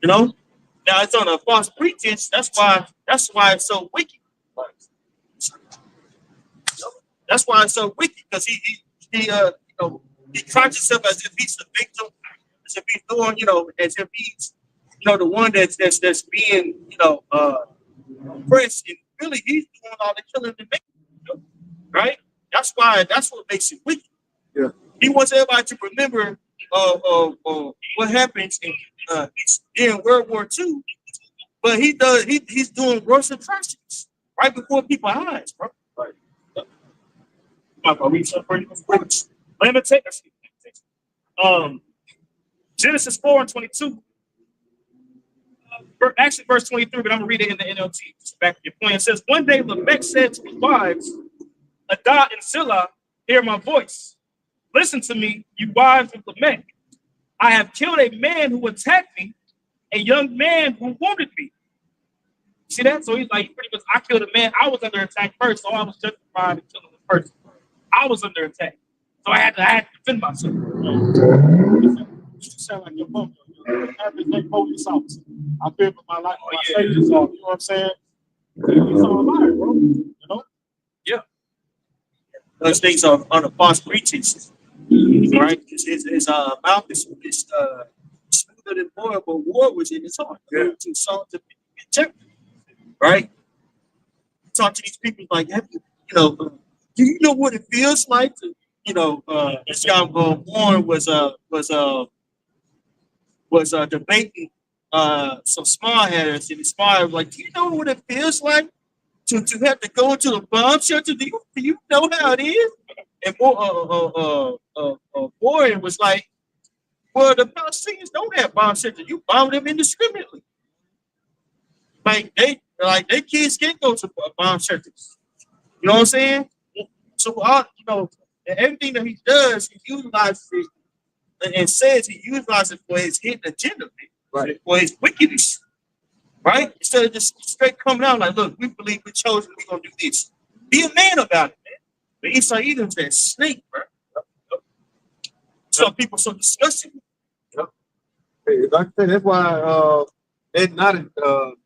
You know, now it's on a false pretense. That's why it's so wicked. That's why it's so wicked because he tries himself as if he's the victim, as if he's doing, as if he's, the one that's being, oppressed, and really he's doing all the killing and making, right? That's what makes it wicked. Yeah. He wants everybody to remember what happens in World War II, but he's doing worse atrocities right before people's eyes, bro. Right. I'll read some for you. Lamentations. Genesis 4:22. Actually, verse 23, but I'm going to read it in the NLT. Just back to your point. It says, one day Lamech said to his wives, Adah and Zillah, hear my voice. Listen to me, you wives of Lamech. I have killed a man who attacked me, a young man who wounded me. See that? So he's like, pretty much, I killed a man. I was under attack first, so I was justified in killing the person. I was under attack, so I had to defend myself. You sound like your mom. Average police officer. I feel for my life. My stages off. You know what I'm saying? He's all liar, bro. You know? Yeah. Those things are on a false pretense, right? His mouth is smoother than oil, but war was in his heart. Yeah. To salt to inject, right? Talk to these people like, do you know what it feels like to, this guy Warren was debating some smart headers, and the smart was like, do you know what it feels like to have to go into the bomb shelter? Do you know how it is? And Warren was like, well, the Palestinians don't have bomb shelters. You bomb them indiscriminately. Like their kids can't go to bomb shelters. You know what I'm saying? So everything that he does, he utilizes it and says he utilizes it for his hidden agenda, Right. for his wickedness, right? Instead of just straight coming out like, look, we believe we're chosen, we're gonna do this. Be a man about it, man. But Esau Edom's that snake, bro. Some people so disgusting. Hey, like I said, that's why Ed not the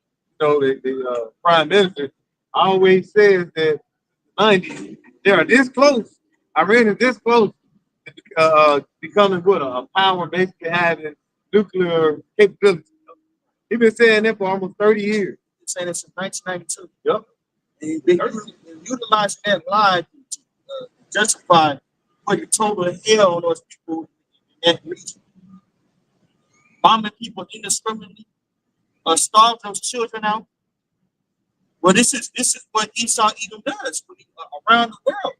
prime minister always says that 90s they are this close. Iran is this close to becoming what a power, basically having nuclear capability. He's been saying that for almost 30 years. He's saying it since 1992. Yep. And they utilizing that lie to justify putting total hell on those people in that region. Bombing people indiscriminately, starve those children out. Well, this is what Esau Edom does around the world.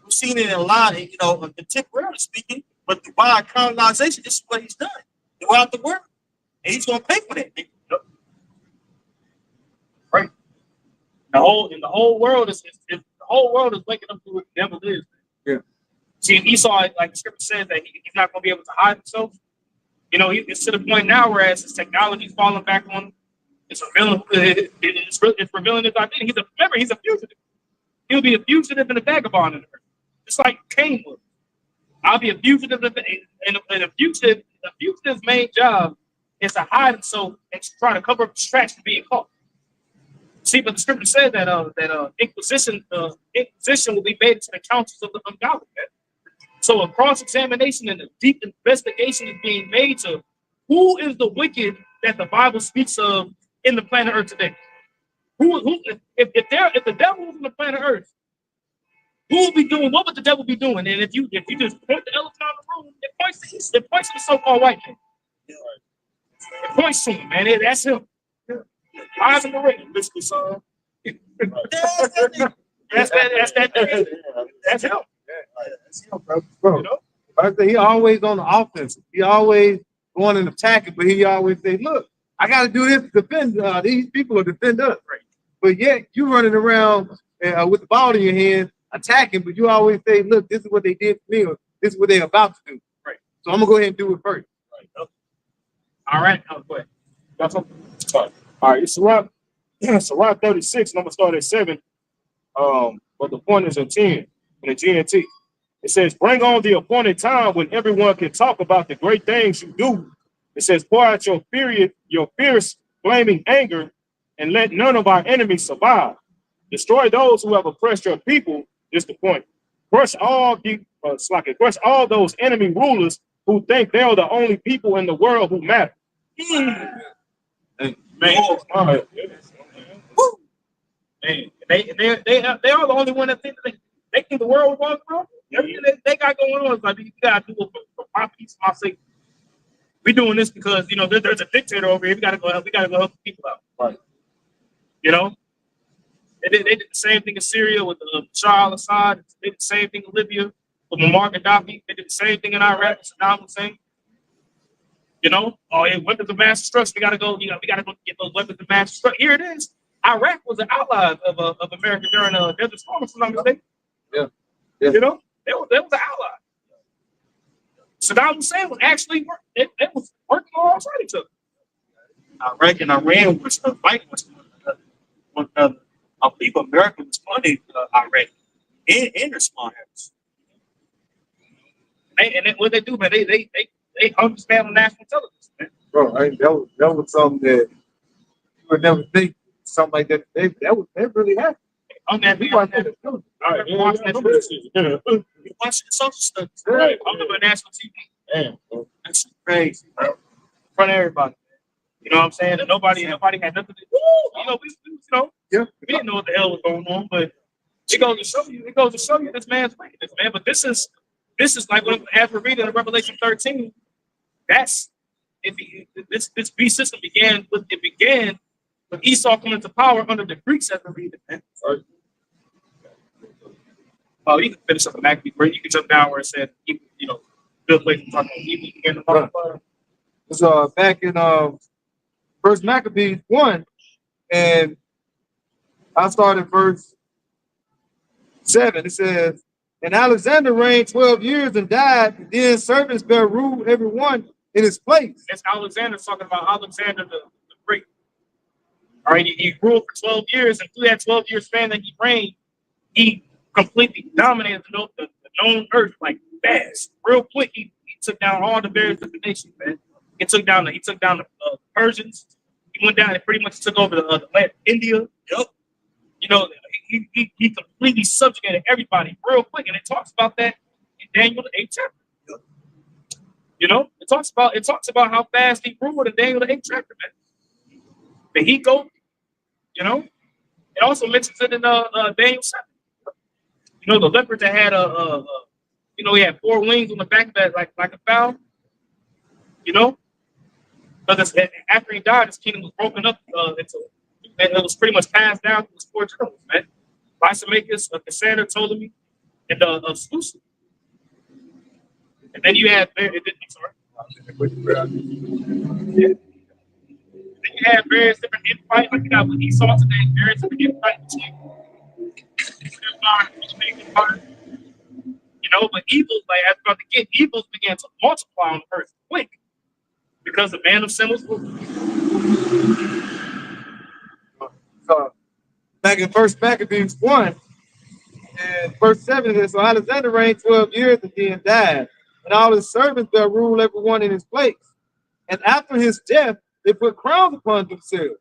We've seen it in a lot, contemporarily speaking, but by colonization, this is what he's done throughout the world. And he's gonna pay for that. Right. The whole world is waking up to what the devil is. Yeah. See, Esau, like the scripture says, that he's not going to be able to hide himself. It's to the point now whereas his technology is falling back on him. It's revealing his identity. He's a fugitive. He'll be a fugitive and a vagabond in the earth. Just like Cain was. I'll be a fugitive, and a fugitive's main job is to hide himself and to try to cover up his tracks from being caught. See, but the scripture said that inquisition will be made into the counsels of the ungodly. So a cross-examination and a deep investigation is being made to who is the wicked that the Bible speaks of in the planet Earth today. If the devil was on the planet Earth, who would be doing? What would the devil be doing? And if you just point the elephant out of the room, it points to the so-called white man. It points to him, man. That's him. Eyes in the ring, Mr. Son. That's him. Bro, I say he always on the offense. He always going and attacking, but he always say, "Look, I got to do this to defend these people or defend us." Right. But yet you running around with the ball in your hand attacking, but you always say, "Look, this is what they did to me, or this is what they're about to do." Right. So I'm gonna go ahead and do it first. Right. All right. Go ahead. Got something? All right. It's around 36, and I'm gonna start at 7. But the point is in 10 in the GNT. It says, bring on the appointed time when everyone can talk about the great things you do It says, pour out your fierce flaming anger, and let none of our enemies survive. Destroy those who have oppressed your people, is the point. Crush crush all those enemy rulers who think they're the only people in the world who matter. Hey, Man, all right. Man, they are the only one that think they think the world was wrong. Everything they got going on is like, you gotta do it for my peace, my sake. We doing this because there's a dictator over here. We gotta go help the people out. Right. You know, they did the same thing in Syria with Bashar al-Assad. They did the same thing in Libya with Muammar Gaddafi. They did the same thing in Iraq with Saddam Hussein. Oh, yeah, weapons of mass destruction. We gotta go. We gotta go get those weapons of mass destruction. Here it is. Iraq was an ally of America during Desert Storm, if I'm not mistaken. Yeah. They was an ally. Saddam Hussein was actually it was working alongside each other. Iraq and Iran was fighting with one another. I believe America was funding Iraq in response. And what they do, man, they understand the national intelligence, man. Bro, that was something that you would never think something like that. That really happened. On that, We we watched on that. that. All right, we watching that. You watching the social studies. Right, I'm on national TV. Damn, bro. That's crazy, bro. In front of everybody. You know what I'm saying? And nobody had nothing to do. Yeah. We didn't know what the hell was going on, but it goes to show you this man's wickedness, man. But this is like as we're reading in Revelation 13, this beast system began with Esau coming to power under the Greeks as we're reading, man. Right. Oh, you can finish up the Maccabees, where you can jump down where it said, Bill Clinton talking about evil began to multiply. It's back in First Maccabees 1, and I started verse 7. It says, and Alexander reigned 12 years and died, and then servants bare rule everyone in his place. It's Alexander's talking about Alexander the Great. All right, he ruled for 12 years, and through that 12-year span that he reigned, he completely dominated the known earth like fast, real quick. He took down all the various different nations, man. He took down the Persians. He went down and pretty much took over the land of India. Yep. He completely subjugated everybody real quick, and it talks about that in Daniel the 8th chapter. Yep. It talks about how fast he ruled in Daniel the 8th chapter, man. The heat goat. It also mentions it in Daniel 7. The leopard that had he had 4 wings on the back of that, like a fowl. Because after he died, his kingdom was broken up and it was pretty much passed down to his 4 generals, man. Lysimachus, Cassander, Ptolemy, and Seleucus. And then you had Then you had various different infights, like you got with Esau today, various different infights but evils, like as about to get, evils began to multiply on the earth quick because the man of sin was ruled. Back in First Maccabees 1, and verse 7 it says, so Alexander reigned 12 years and then died, and all his servants there rule everyone in his place. And after his death, they put crowns upon themselves.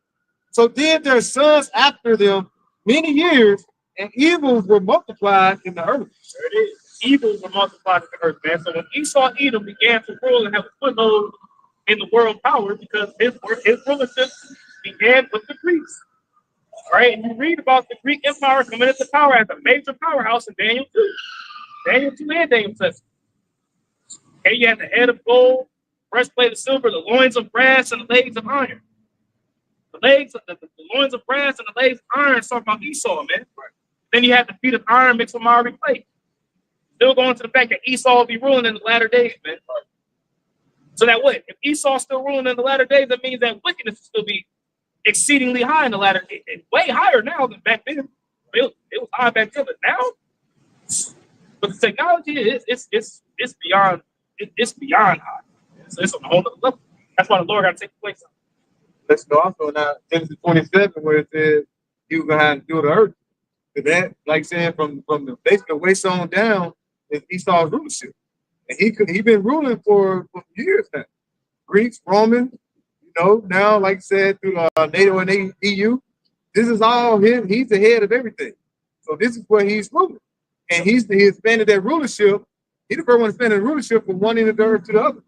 So did their sons after them many years, and evils were multiplied in the earth. There it is. Evils were multiplied in the earth, man. So when Esau Edom began to rule and have a foothold in the world power, because his rulership began with the Greeks. All right, and you read about the Greek Empire coming into power as a major powerhouse in Daniel 2. Daniel 2 and Daniel 7. Okay, you had the head of gold, breastplate of silver, the loins of brass, and the legs of iron. The loins of brass and the legs of iron talking about Esau, man. Then you had the feet of iron mixed with miry clay. Still going to the fact that Esau will be ruling in the latter days, man. So that what? If Esau's still ruling in the latter days, that means that wickedness will still be exceedingly high in the latter days. Way higher now than back then. It was high back then, but now, but the technology it's beyond high. It's on a whole other level. That's why the Lord got to take the place. Let's go also now Genesis 27 where it says he was gonna have to do the earth. But that, like saying from the basically waist on down, is Esau's rulership, and he been ruling for years now. Greeks, Romans, now, like I said, through NATO and EU, this is all him. He's the head of everything. So this is where he's ruling. And he expanded that rulership. He's the first one to expand the rulership from one end of the earth to the other.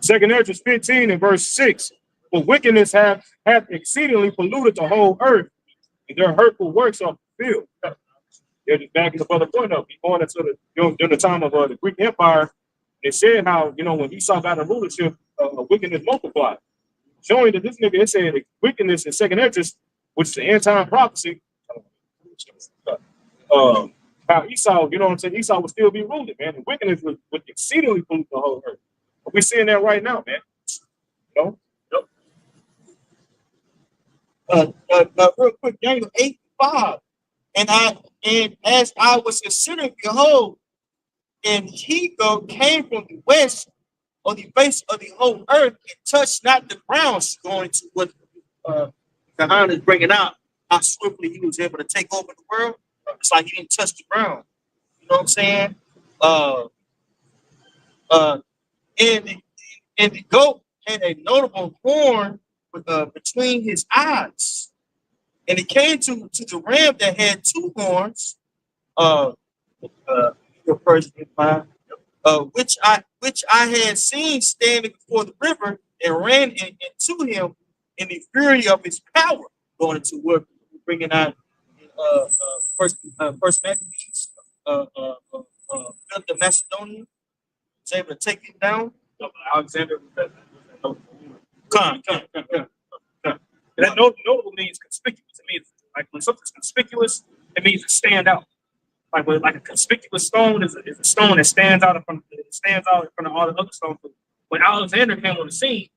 2 Ezra 15 and verse 6. For wickedness hath exceedingly polluted the whole earth, and their hurtful works are fulfilled. They're just backing the other point up. Going into during the time of the Greek Empire, they said how, when Esau got a rulership, wickedness multiplied. Showing that this nigga, it said wickedness in 2 Ezra, which is the end time prophecy, how Esau, Esau would still be ruling, man. And wickedness would exceedingly pollute the whole earth. But we're seeing that right now, man. Yep. Real quick, Daniel 8:5. And as I was considering, behold, and he came from the west on the face of the whole earth and touched not the ground, going to what Kahan is bringing out, how swiftly he was able to take over the world. It's like he didn't touch the ground. You know what I'm saying? And the goat had a notable horn between his eyes. And it came to the ram that had two horns, which I had seen standing before the river, and ran into him in the fury of his power, going into what we're bringing out in first Maccabees, the Macedonian was able to take him down. Alexander. Come. That notable means conspicuous. It means like when something's conspicuous, it means it stand out. Like a conspicuous stone is a stone that stands out in front of all the other stones. When Alexander came on the scene,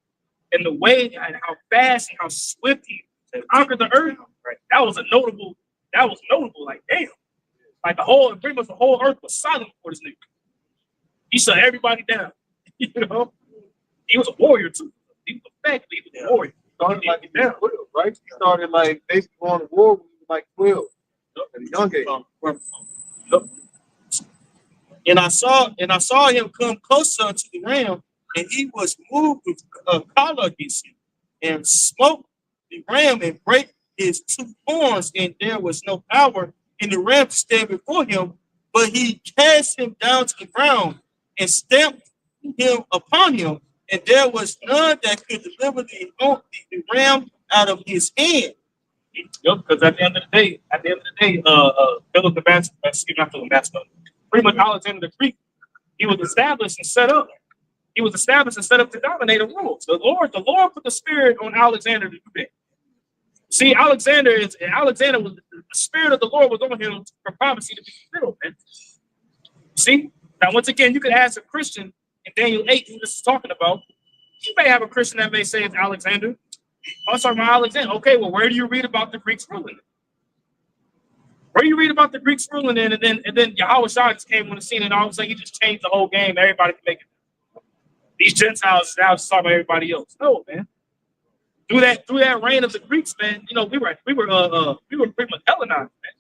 and the way and how fast and how swift he conquered the earth, right? That was notable. Like damn, like pretty much the whole earth was silent for this nigga. He shut everybody down. He was a warrior too. He was a warrior. Started like down, right? He started like basically going to war when he was like 12 at a young age. And I saw him come closer to the ram, and he was moved with choler against him, and smote the ram and break his two horns, and there was no power in the ram to stand before him, but he cast him down to the ground and stamped him upon him, and there was none that could deliver the ram out of his hand. Yep, because at the end of the day, Philip the Macedonian, pretty much Alexander the Greek, he was established and set up. He was established and set up to dominate and rule. The Lord put the spirit on Alexander to do that. See, Alexander was the spirit of the Lord was on him for prophecy to be fulfilled, man. See? Now, once again, you could ask a Christian in Daniel 8 who this is talking about. You may have a Christian that may say it's Alexander. I'm talking about Alexander. Okay, well, where do you read about the Greeks ruling? Where do you read about the Greeks ruling? And then Yahweh Shah just came on the scene, and all of a sudden he just changed the whole game. Everybody can make it. These Gentiles now just talking about everybody else. No, man. Through that reign of the Greeks, man, we were pretty much Hellenized, man.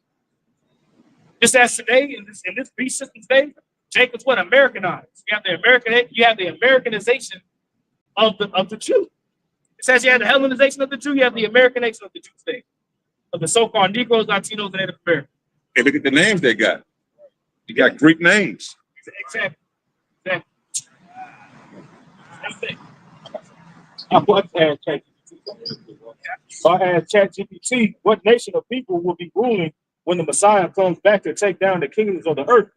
Just as today in this beast system today, Jacob's what Americanized. You have the Americanization of the Jew. It says you have the Hellenization of the Jew, you have the Americanization of the Jew today, of the so-called Negroes, Latinos, and Native Americans. Hey, look at the names they got. You got Greek names. Exactly. I asked ChatGPT, what nation of people will be ruling when the Messiah comes back to take down the kingdoms of the earth?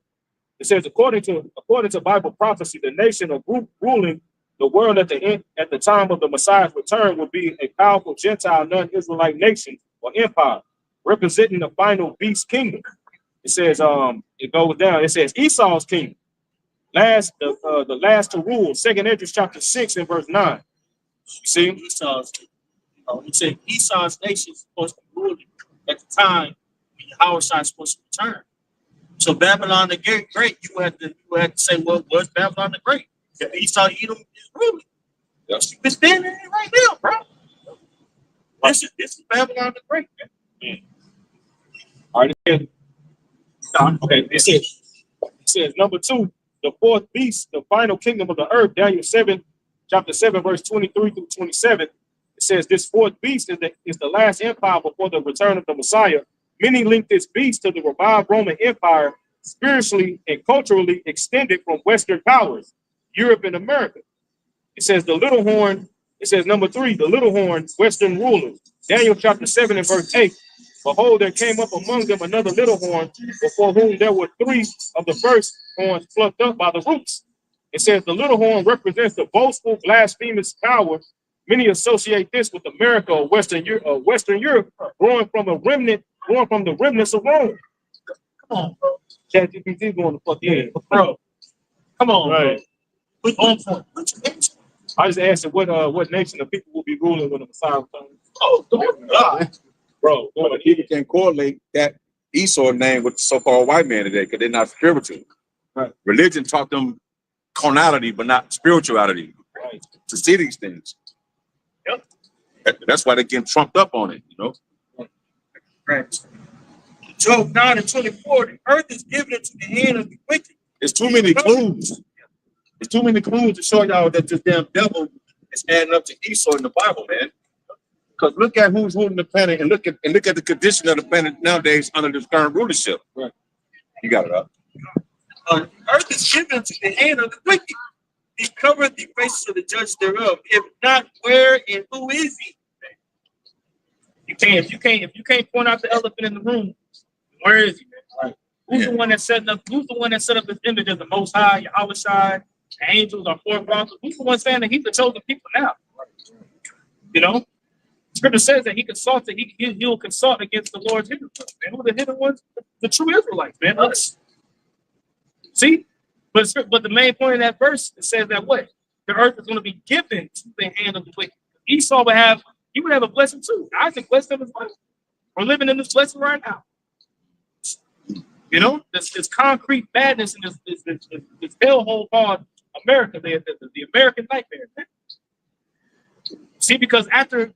It says, according to Bible prophecy, the nation of group ruling the world at the time of the Messiah's return will be a powerful Gentile non-Israelite nation or empire, representing the final beast kingdom. It says, it goes down. It says Esau's kingdom, the last to rule. 2 Ezra chapter 6 and verse 9. You see, He said Esau's nation is supposed to be ruling at the time when Yahweh Shah is supposed to return. So Babylon the Great, you had to say, well, what's Babylon the Great? If Esau Edom is ruling. Yes. You're standing in it right now, bro. This is Babylon the Great, man. All right. Okay. It says number 2, the fourth beast, the final kingdom of the earth, Daniel 7, chapter 7, verse 23 through 27, it says this fourth beast is the last empire before the return of the Messiah. Many link this beast to the revived Roman Empire, spiritually and culturally extended from Western powers, Europe and America. It says the little horn, it says number 3, the little horn, Western rulers. Daniel chapter 7 and verse 8. Behold, there came up among them another little horn, before whom there were 3 of the first horns plucked up by the roots. It says the little horn represents the boastful, blasphemous power. Many associate this with America or Western Europe, growing from the remnants of Rome. Come on, bro. ChatGPT going to fuck in. Bro. Come on, Right. bro. We on point. What you mean? I just asked what nation of people will be ruling when the Messiah returns. Oh, God. Bro, But people can correlate that Esau name with the so-called white man today because they're not spiritual. Right. Religion taught them carnality, but not spirituality right. to see these things. Yep. That's why they're getting trumped up on it, you know? Right. Job 9 and 24, the earth is given into the hand of the wicked. There's too many clues. There's too many clues to show y'all that this damn devil is adding up to Esau in the Bible, man. Because look at who's ruling the planet and look at the condition of the planet nowadays under this current rulership. Right. You got it up. The earth is given into the hand of the wicked. He covered the faces of the judge thereof. If not, where and who is he? If you can't point out the elephant in the room, where is he, man? Right. Who's the one that set up this image of the Most High, Yahweh Shai, the angels, our forefathers? Who's the one saying that he's the chosen people now? You know, Scripture says that he'll consult against the Lord's hidden ones. And who are the hidden ones? The true Israelites, man. Us. See, but the main point in that verse, it says that what the earth is going to be given to the hand of the wicked. Esau would have a blessing too. Isaac blessed him as well. We're living in this blessing right now. You know, this concrete madness and this hellhole called America, the American nightmare. See, because after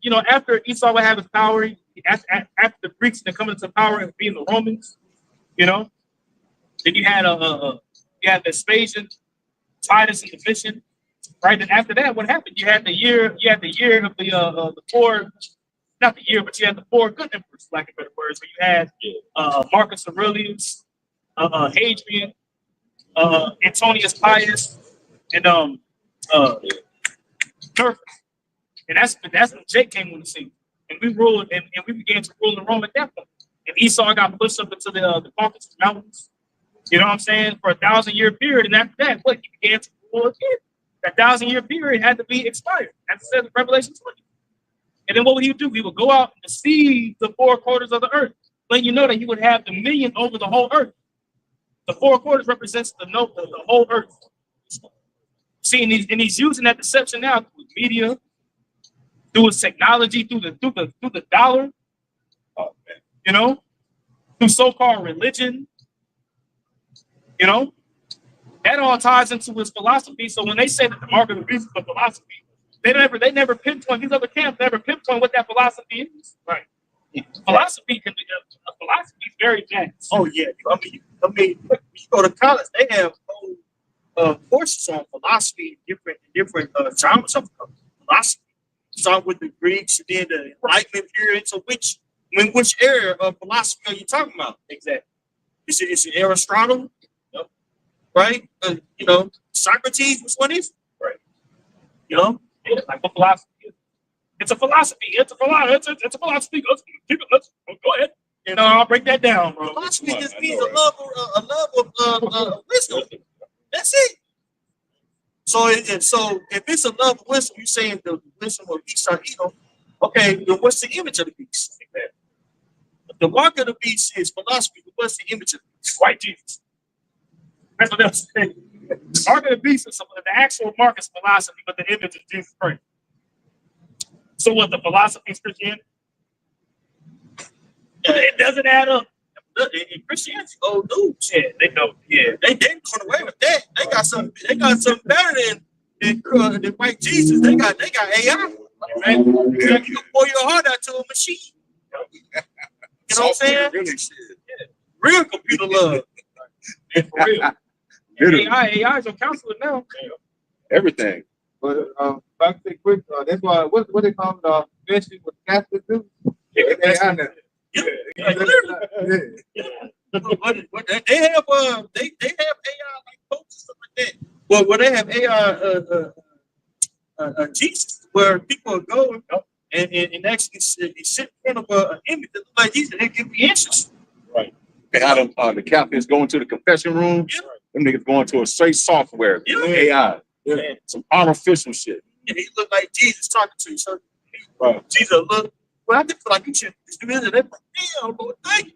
Esau would have his power, after the Greeks and coming into power and being the Romans, you know, then you had Vespasian, Titus, and Domitian. Right, and after that, what happened? You had the year of the four, not the year, but you had the 4 good emperors, lack of better words. So you had Marcus Aurelius, Hadrian, Antonius Pius, and Nerva. And that's when Jake came on the scene, and we ruled, and we began to rule in Rome at that point. And Esau got pushed up into the Caucasus Mountains. You know what I'm saying? For a 1,000-year period, and after that, what he began to rule again. That 1,000-year period had to be expired. That's said in Revelation 20. And then what would he do? He would go out and see the 4 quarters of the earth, letting you know that he would have dominion over the whole earth. The 4 quarters represents the whole earth. See, and he's using that deception now through media, through his technology, through the dollar, you know, through so-called religion, you know. That all ties into his philosophy. So when they say that the mark of the beast is a philosophy, they never pinpoint, these other camps never pinpoint what that philosophy is. Right. Philosophy is very dense. Oh yeah. I mean, look, you go to college, they have whole courses on philosophy, different genres of philosophy. Start with the Greeks, and then the Enlightenment period. So which area of philosophy are you talking about? Exactly. Is it Aristotle? Right? You know, Socrates, which one is it? Right. You know? Yeah, like what philosophy is. It's a philosophy. It's a philosophy. Let's go ahead. And I'll break that down, bro. Philosophy just means a love of wisdom. That's it. So if it's a love of wisdom, you're saying the wisdom of beast are evil. Okay, then what's the image of the beast? The mark of the beast is philosophy, but what's the image of the beast? White Jesus. That's what they're saying. The mark of the beast is the actual mark is philosophy, but the image is Jesus Christ. So what, the philosophy is Christianity? It doesn't add up. In Christianity, oh dudes, Yeah, they know. Yeah. they going away with that. They got something better than white Jesus. They got AI. Right? You can pour your heart out to a machine. You know what I'm saying? Really shit. Real computer love. Yeah, for real. Literally. AI is your counselor now. Everything. But if I can say quick, that's why what they call it, mention with Catholic too. AI now. Yeah. What they have AI like coaches stuff like that. Well, they have AI Jesus, where people go and actually sit in front of an image that looks like Jesus, and they give the answers. They had the Catholics going to the confession room. Yeah. Them niggas going to a straight software. Yeah. AI. Yeah. Some artificial shit. And he looked like Jesus talking to you. So Right. Jesus look. Well, I just feel like you should do this and that. Damn, Lord, thank you.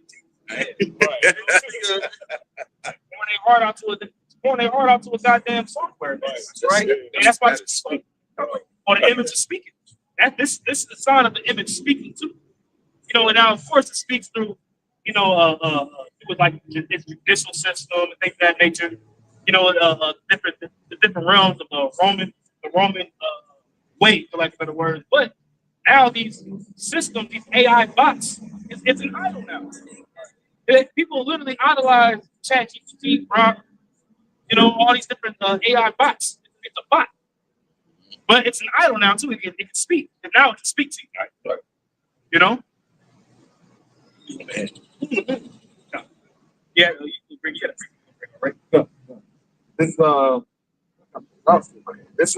Pouring their heart out to a goddamn software. Right. And that's why it's speaking. Or the image is speaking. This is the sign of the image speaking too. You know, and now of course it speaks through, it was like its judicial system and things of that nature. You know, the different realms of the Roman way, for lack of better words. But now these systems, these AI bots, it's an idol now. People literally idolize ChatGPT, Grok, all these different AI bots. It's a bot. But it's an idol now too. It can speak. And now it can speak to you. Right. You know? Yeah, you can bring it up. Right? This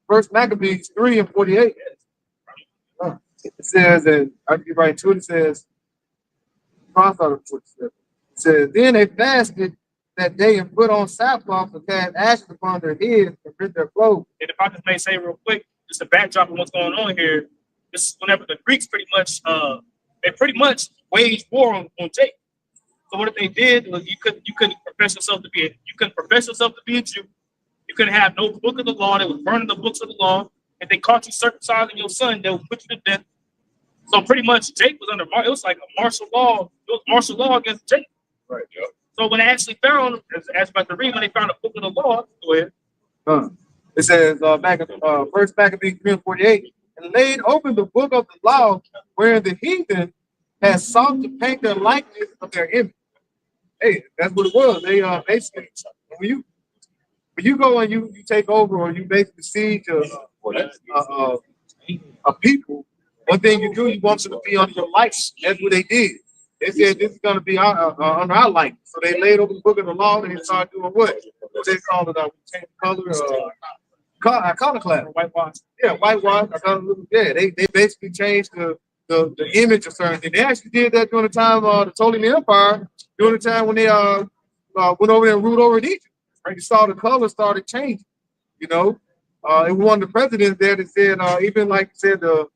First Maccabees 3:48. It says, and I can write to it. It says, it says, then they fasted that day and put on sackcloth and cast ashes upon their heads and rent their clothes. And if I just may say real quick, just a backdrop of what's going on here, this is whenever the Greeks pretty much waged war on Jake. So what they did was you couldn't profess yourself to be a Jew. You couldn't have no book of the law. They was burning the books of the law. If they caught you circumcising your son, they would put you to death. So pretty much Jake was it was like a martial law. It was martial law against Jake. Right. Yeah. So when they actually found, as about to read, when they found a book of the law, go ahead. It says First Maccabees 3:48, and laid open the book of the law, wherein the heathen has sought to paint their likeness of their image. Hey, that's what it was. They basically when you go and you take over, or you basically siege a people, one thing you do, you want them to be on your likeness. That's what they did. They said this is going to be on our likeness. So they laid over the book of the law and they started doing what? What they call it? Change color, iconoclast. Whitewash. Yeah, whitewash. Yeah, they basically changed the image of certain things. They actually did that during the time of the Ptolemaic Empire, during the time when they went over there and ruled over in Egypt. Right? You saw the color started changing. It was one of the presidents there that said, even like said the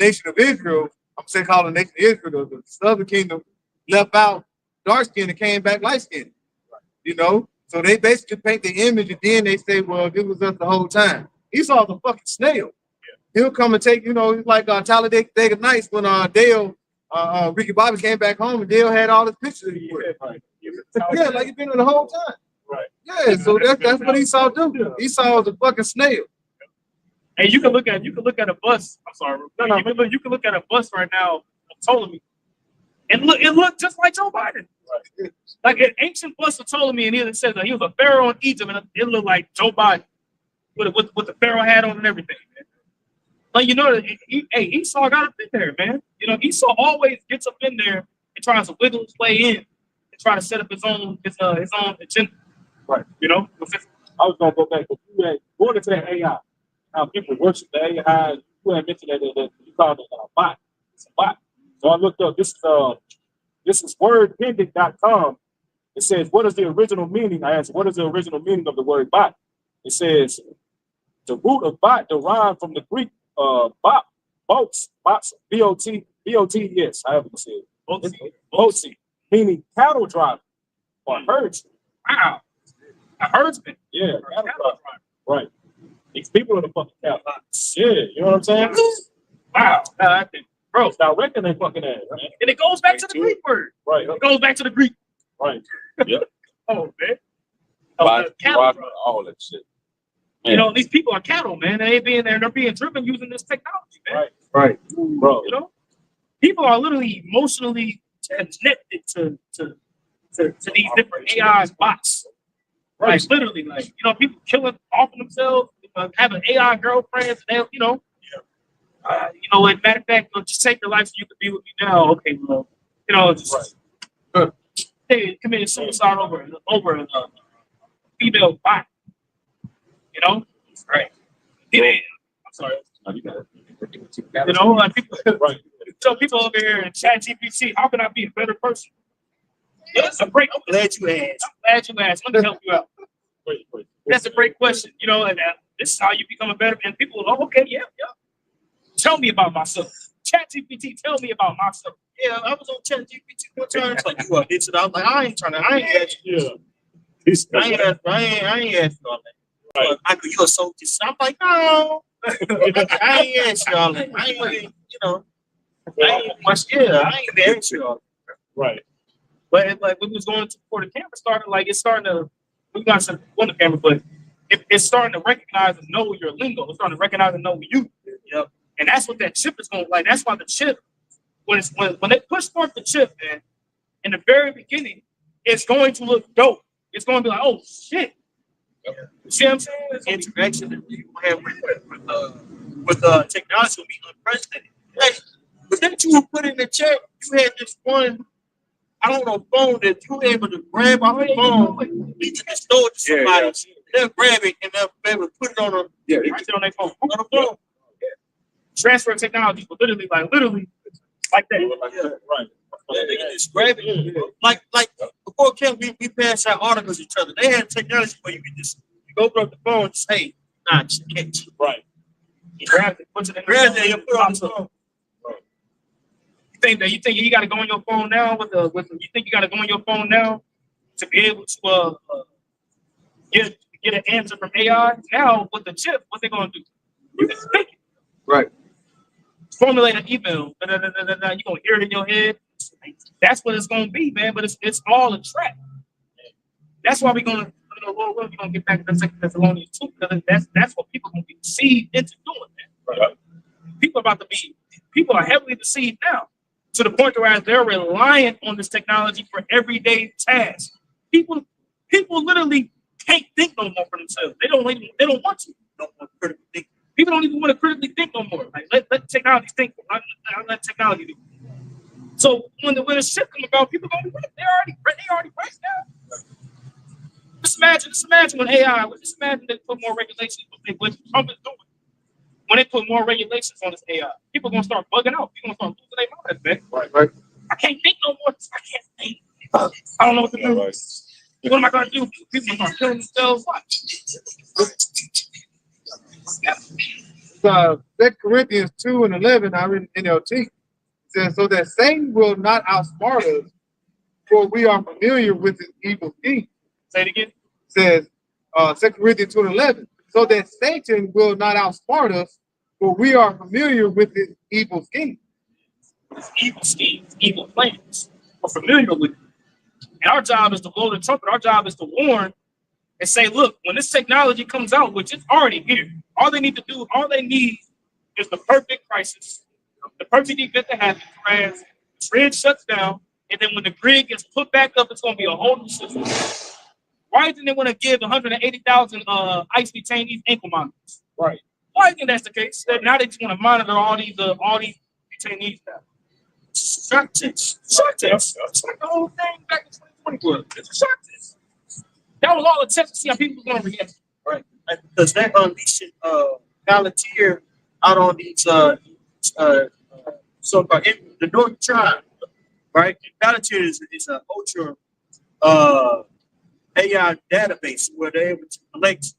nation of Israel, I'm saying call the nation of Israel, the southern kingdom left out dark skin and came back light skin. So they basically paint the image and then they say, well, this was us the whole time. Esau's a fucking snail. He'll come and take, it's like Talladega Nights when Dale, Ricky Bobby came back home and Dale had all his pictures of you. Yeah, like he's been there the whole time. Right. Yeah, so that's what Esau do. Esau is a fucking snail. And you can look at a bus. I'm sorry. You can look at a bus right now of Ptolemy, and it looked just like Joe Biden. Right. Like an ancient bus of Ptolemy, and it says that he was a pharaoh in Egypt, and it looked like Joe Biden with the pharaoh hat on and everything. Man. Like Esau got up in there, man. Esau always gets up in there and tries to wiggle his way in and try to set up his own agenda. Right. I was gonna go back, but you had going into that AI. How people worship the AI. You had mentioned that you called it a bot. It's a bot. So I looked up. This is wordpending.com. It says, what is the original meaning? I asked, what is the original meaning of the word bot? It says, the root of bot derived from the Greek bots, B-O-T, however you say it. Botsi, meaning cattle driver or herdsman. Wow. A herdsman. Yeah, cattle driver. Right. These people are the fucking cattle. Yeah, you know what I'm saying? Wow. Bro, directing they fucking ass, man. And it goes back to the Greek word. Right. It goes back to the Greek. Right. Yep. Oh, man. Cattle, all that shit. These people are cattle, man. They're being driven using this technology, man. Right. Bro. People are literally emotionally connected to to these different AI bots. Like literally, like people killing off of themselves, having AI girlfriends, and and matter of fact, just take your life so you can be with me now. Okay, well, just they committed suicide over a female bot. Right? I'm sorry. Like people, so people over here in ChatGPT, how can I be a better person? Yeah, that's a great. I'm glad you asked. Let me help you out. That's a great question. And this is how you become a better man. People are okay, yeah. Tell me about myself. ChatGPT, tell me about myself. Yeah, I was on ChatGPT one time. It's like, you are bitch. I was like, I ain't asking you. I ain't asking all that. Right. Michael, you a soldier. I'm like, no. I ain't asking all that. I ain't asking all that. Right. But like when we was going before the camera started, like it's starting to, we got some on the camera, but it's starting to recognize and know your lingo. It's starting to recognize and know you. Yep. And that's what that chip is going to like. That's why the chip, when they push forth the chip, man, in the very beginning, it's going to look dope. It's going to be like, oh shit. Yep. You see what I'm saying? It's interaction that you have with technology will be unprecedented. Hey, but then you put in the chat, you had this one, I don't know, phone that you were able to grab off the phone, you can just throw it to somebody, and they'll grab it and they'll be able to put it on right there on their phone. On the phone. Yeah. Transfer technology, but literally like that. Right. They can just grab it. Like before camp, we passed out articles to each other. They had technology where you could just open up the phone and say, nah, just catch it. Right. You grab it, put it in the you put it on the phone. You think you got to go on your phone now you think you got to go on your phone now to be able to get an answer from AI? Now with the chip, what they gonna do? You can speak it. Right. Formulate an email. You're gonna hear it in your head. That's what it's gonna be, man. But it's all a trap. That's why we're gonna get back to the 2 Thessalonians 2, because that's what people are gonna be deceived into doing, man. Right. People are heavily deceived now, to the point where they're reliant on this technology for everyday tasks. People literally can't think no more for themselves. They don't want to. Don't want to critically think. People don't even want to critically think no more. Like let technology think. Let technology do. So when the shit comes about, people gonna be ready. They already right now. Just imagine when AI. Just imagine they put more regulations. What Trump is doing. When they put more regulations on this AI, people gonna start bugging out. People gonna start losing their minds, man. Right. I can't think no more. I can't think. I don't know what to do. Right. What am I gonna do? People gonna start killing themselves. Watch. 2 Corinthians 2:11, I read in NLT. It says, so that Satan will not outsmart us, for we are familiar with his evil scheme. Say it again. It says 2 Corinthians 2:11. So that Satan will not outsmart us, for we are familiar with his evil scheme. His evil schemes, evil plans. We're familiar with it. And our job is to blow the trumpet. Our job is to warn and say, look, when this technology comes out, which is already here, all they need is the perfect crisis, the perfect event to happen, whereas the grid shuts down, and then when the grid gets put back up, it's going to be a whole new system. Why didn't they want to give 180,000 ICE detainees ankle monitors? Right. Why do you think that's the case? Now they just want to monitor all these detainees now. Shock test. It's like the whole thing back in 2020. It's a shock test. That was all a test to see how people were going to react. Right. Because that unleashed Palantir out on these so-called the Northern Tribe, right? Palantir is an ultra AI database where they're able to collect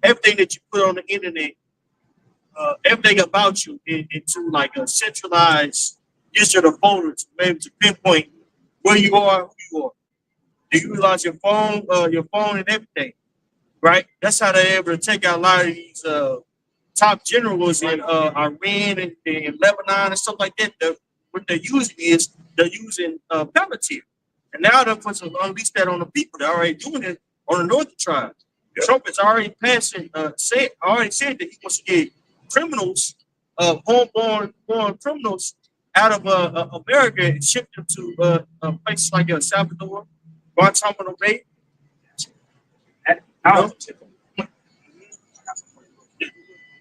everything that you put on the internet, everything about you into like a centralized digital folder to be able to pinpoint where you are, who you are. They utilize your phone and everything, right? That's how they're able to take out a lot of these top generals in Iran and Lebanon and stuff like that. What they're using is Palantir. And now they're supposed to unleash that on the people. They're already doing it on the Northern Tribe. Yeah. Trump has already said that he wants to get criminals, homeborn criminals out of America and ship them to places like El Salvador, Guantanamo Bay.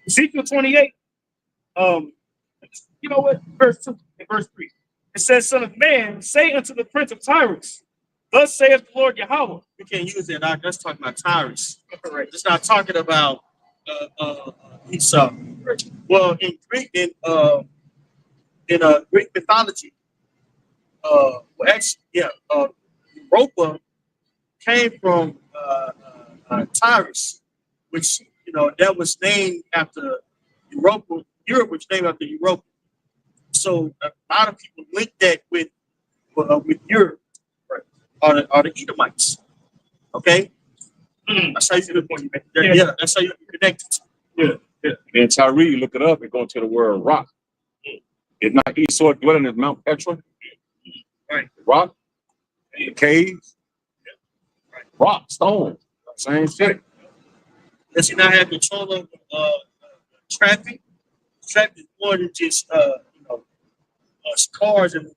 Ezekiel 28, you know what? Verse 2 and verse 3. It says, Son of man, say unto the prince of Tyrus, thus saith the Lord Yahweh. We can't use it. I'm just talking about Tyrus. Right. It's not talking about Esau. Well, in Greek, in Greek mythology, Europa came from Tyrus, which that was named after Europa. Europe was named after Europa. So a lot of people link that with Europe, right? Or the Edomites. Okay, that's how you the point you make. Yeah, that's how you connect it. Yeah. And Tyree, you look it up and go to the word rock. It's not Esau dwelling in Mount Petra. Right. Rock, caves, rock, stone, same shit. Does he not have control of traffic? Traffic is more than just cars and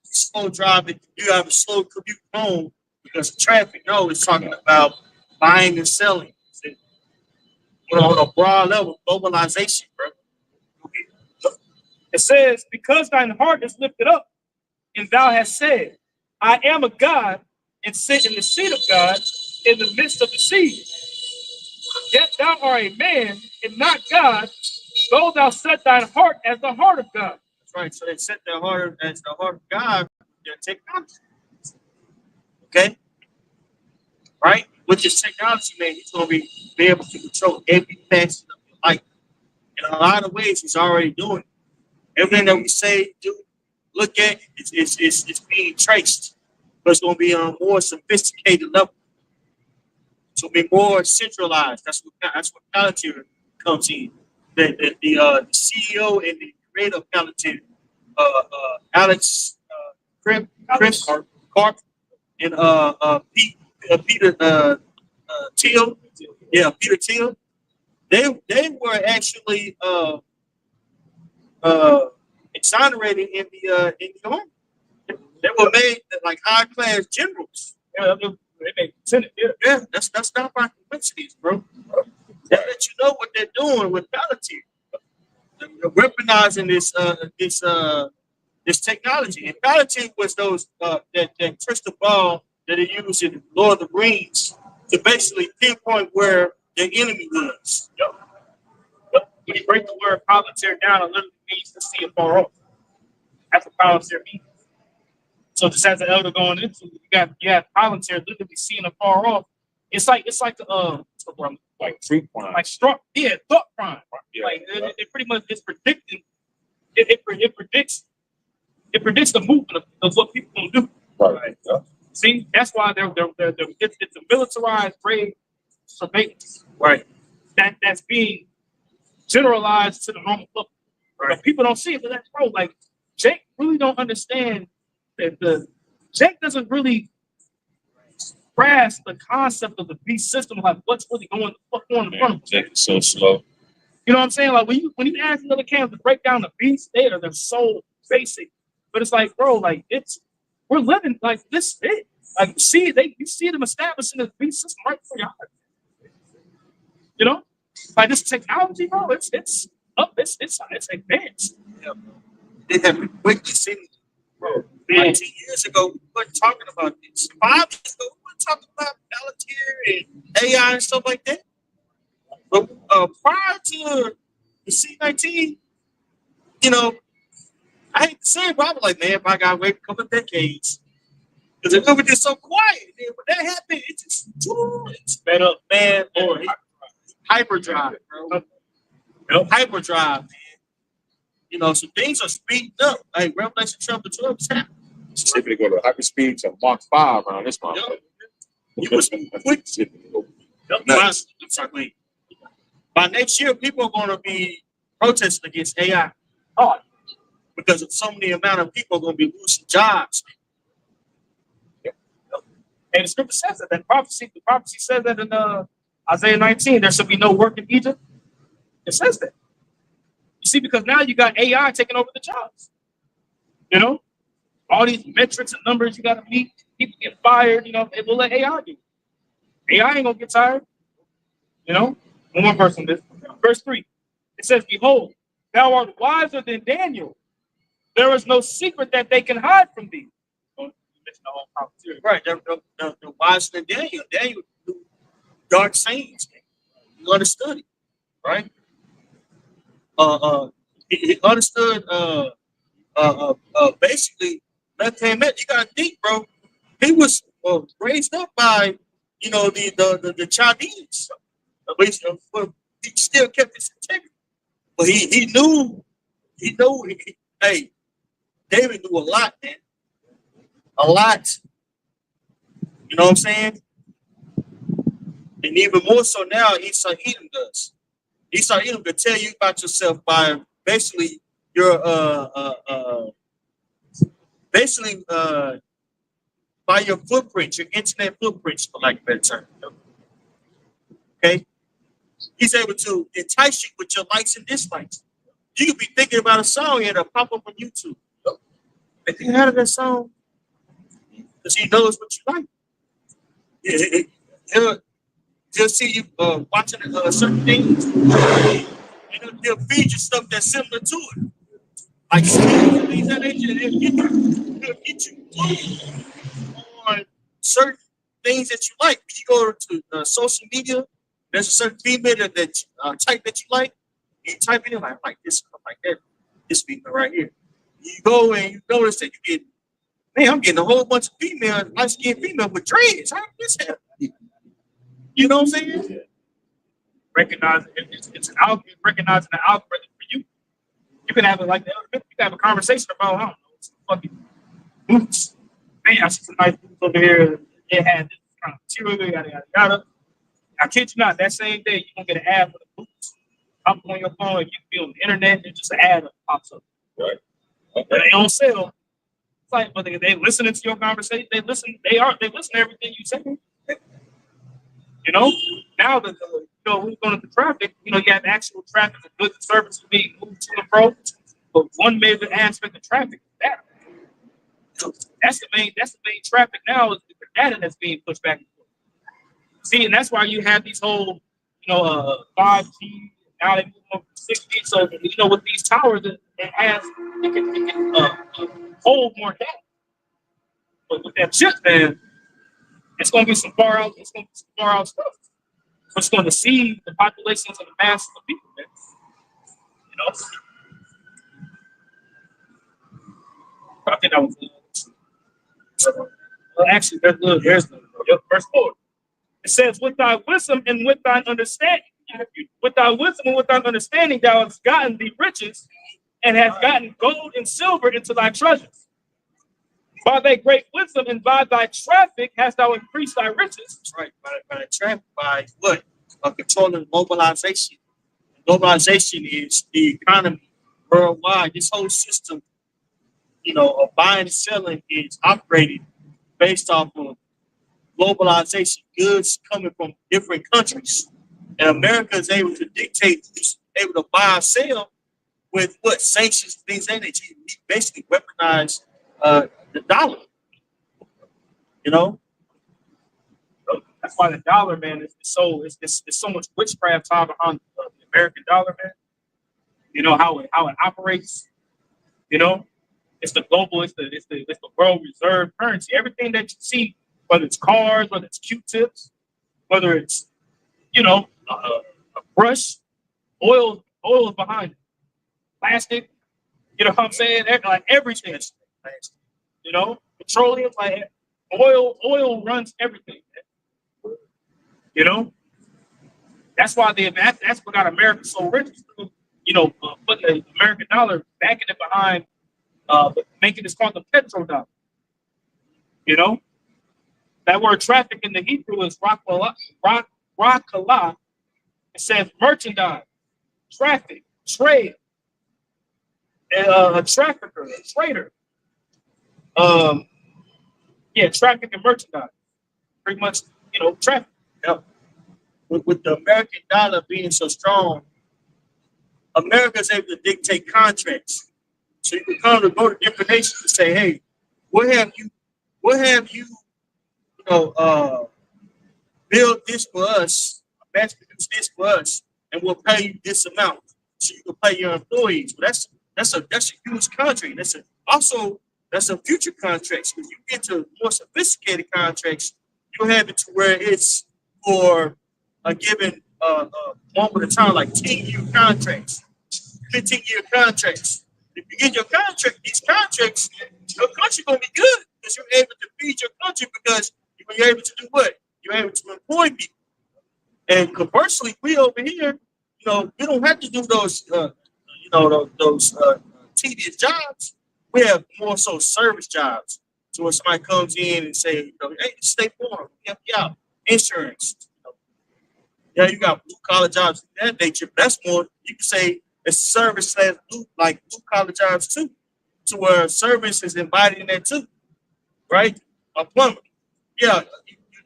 slow driving. You have a slow commute home because of traffic. No, it's talking about buying and selling. On a broad level, globalization, bro. It says, because thine heart is lifted up, and thou hast said, I am a God, and sit in the seat of God in the midst of the sea. Yet thou art a man, and not God, though thou set thine heart as the heart of God. That's right. So they set their heart as the heart of God, their technology. Okay? Right? With this technology, man, he's going to be able to control every facet of your life. In a lot of ways, he's already doing it. Everything that we say, do, look at, it's being traced. But it's going to be on a more sophisticated level. So be more centralized. That's what Palantir comes in. The CEO and the creator of Palantir, Alex Karp, and Peter Thiel. Yeah, Peter Thiel. They were actually exonerated in the army. They were made like high class generals. Yeah, they make sense. Yeah, that's not by coincidence, bro. That let you know what they're doing with Palantir. They're weaponizing this technology. And Palantir was those that crystal ball that they used in Lord of the Rings to basically pinpoint where their enemy was. When you break the word Palantir down, it literally means to see it far off. That's what Palantir means. So just as an elder going into it, you have Palantir literally seeing it far off. It's like Like street crime. like struck, thought crime. Yeah. Like it pretty much is predicting. It predicts the movement of what people gonna do. Right. Yeah. See, that's why it's a militarized grade surveillance, Right. That's being generalized to the normal public. Right. But people don't see it. But that's like Jake really don't understand that Jake doesn't really grasp the concept of the beast system, like what's really going on in front of us. Jake is so slow. You know what I'm saying? Like when you ask another camp to break down the beast, they're so basic. But it's like, bro, like we're living like this. Like you see them establishing this beast system right before your eyes. You know, like this technology, bro. It's advanced. Yeah. They have been quickly seen, bro. 19 years ago, we weren't talking about this. 5 years ago, we weren't talking about Palantir and AI and stuff like that. But prior to the C-19, I hate to say it, but I was like, man, if I gotta wait a couple of decades, because it never did so quiet. Then when that happened, it just sped up, man. Or hyperdrive, bro. Hyperdrive, man. So things are speeding up. Like Revelation chapter 12 is happening. Typically go to hyperspeed to Mach 5 around this month. You was quick. By next year, people are going to be protesting against AI. Oh, because of so many amount of people are going to be losing jobs. And the scripture says that the prophecy says that in Isaiah 19, there shall be no work in Egypt. It says that. You see, because now you got AI taking over the jobs. all these metrics and numbers you got to meet. People get fired. You know, it will let AI do. AI ain't gonna get tired. You know. One more verse on this. Verse 3. It says, "Behold, thou art wiser than Daniel. There is no secret that they can hide from thee." So, the whole commentary. Right. The wiser than Daniel. Daniel knew dark sayings. He understood it. Right. He understood. Basically, left hand man. You gotta think, bro. He was raised up by, you know, the Chinese. At least, but he still kept his integrity. But he knew. Hey, David knew a lot, man. A lot. You know what I'm saying? And even more so now, Esau Edom does. Esau Edom can tell you about yourself by basically your by your footprints, your internet footprints, for lack of a better term. Okay, he's able to entice you with your likes and dislikes. You could be thinking about a song and it'll pop up on YouTube. Have you heard of that song? Because he knows what you like. He'll see you watching certain things, and he'll feed you stuff that's similar to it. Like things that he'll get you on certain things that you like. If you go to social media, there's a certain female that type that you like. You type in like, I like this, I like that. This female right here. You go and you notice that you get, man, I'm getting a whole bunch of female, light-skinned female with dreads. How did this happen? You know what I'm saying? Recognize it's an algorithm, recognizing the algorithm for you. You can have it like the other. You can have a conversation about, I don't know, some fucking boots. Man, I see some nice boots over here. It had this kind of material, yada yada yada. I kid you not, that same day you're gonna get an ad for the boots. Up on your phone, you can be on the internet, and just an ad pops up. Right. But they don't sell. It's like, but they listening to your conversation. They listen to everything you say. You know, now that who's going to the traffic, you have actual traffic and goods and services being moved to and fro. But one major aspect of traffic is data. That's the main traffic now is the data that's being pushed back and forth. See, and that's why you have these whole, 5G, now they move over to 6G. So with these towers, it can hold more data. But with that chip, man, it's going to be some far out stuff. It's going to see the populations and the masses of people, man. I think that was actually, there's verse 4. It says, with thy wisdom and with thine understanding, thou hast gotten the riches and hast gotten gold and silver into thy treasures. By thy great wisdom and by thy traffic hast thou increased thy riches. Right, by the traffic, by what? Controlling mobilization. Globalization is the economy worldwide. This whole system, of buying and selling is operated based off of globalization, goods coming from different countries. And America is able to dictate, able to buy or sell with what sanctions, things like that. You basically weaponize the dollar. That's why the dollar, man, is so much witchcraft tied behind the American dollar, man. How it operates. It's the global, it's the world reserve currency. Everything that you see, whether it's cars, whether it's Q-tips, whether it's a brush, oil is behind it. Plastic, you know what I'm saying? Like everything is plastic. Petroleum, like oil runs everything. That's why that's what got America so rich. Putting the American dollar, backing it behind, making this called the petrodollar. That word traffic in the Hebrew is rakala. It says merchandise, traffic, trade, a trafficker, a trader. Traffic and merchandise. Pretty much, traffic. Yep. With the American dollar being so strong, America is able to dictate contracts. So you can go to different nations and say, hey, What have you? What have you? You know, build this for us, mass produce this for us, and we'll pay you this amount so you can pay your employees. But that's a huge contract. That's a future contracts. When you get to more sophisticated contracts, you have it to where it's for a given moment of time, like 10-year contracts, 15-year contracts. If you get your contract, these contracts, your country gonna be good because you're able to feed your country because you're able to do what? You're able to employ people. And conversely, we over here, we don't have to do those, those tedious jobs. We have more so service jobs. So when somebody comes in and say, hey, State Farm, help you out, insurance. Yeah, you got blue collar jobs of that nature. But that's more, you can say it's service slash blue collar jobs too, to where service is embodied in that too, right? A plumber. Yeah,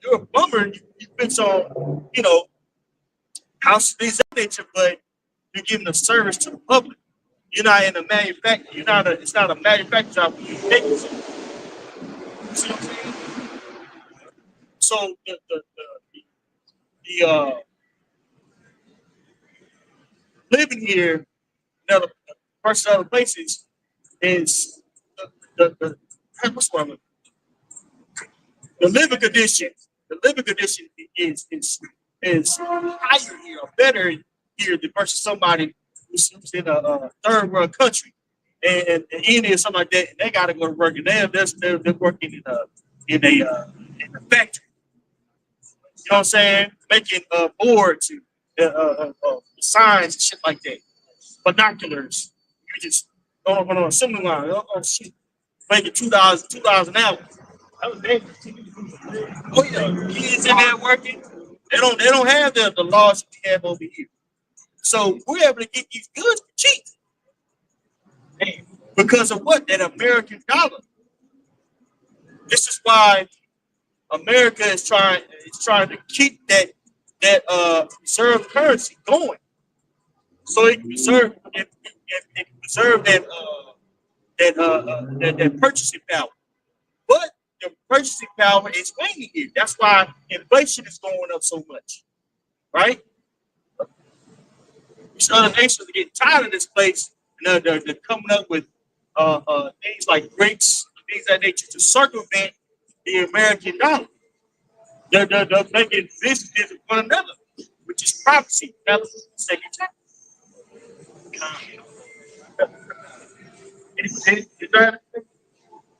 you're a plumber, you fix on, house things of that nature, but you're giving a service to the public. You're not in a manufacturer. It's not a manufacturing job. You make it. You see what I'm saying? So the living here, other other places is the what's wrong with the living condition. The living condition is higher here, or better here than versus somebody who's in a third world country and India or something like that. And they got to go to work, and they're working in a factory. You know what I'm saying? Making boards and signs and shit like that. Binoculars. You just on an assembly line. Oh shit, making $2 an hour. That was dangerous. Oh yeah, kids in there working. They don't have the laws we have over here. So we're able to get these goods for cheap. And because of what? That American dollar. This is why America is trying to keep that reserve currency going, so it can preserve that purchasing power. But the purchasing power is waning here. That's why inflation is going up so much, right? These other nations are getting tired of this place, and they're coming up with things like breaks, things of that nature to circumvent the American dollar. They're making business with one another, which is prophecy. Second chapter.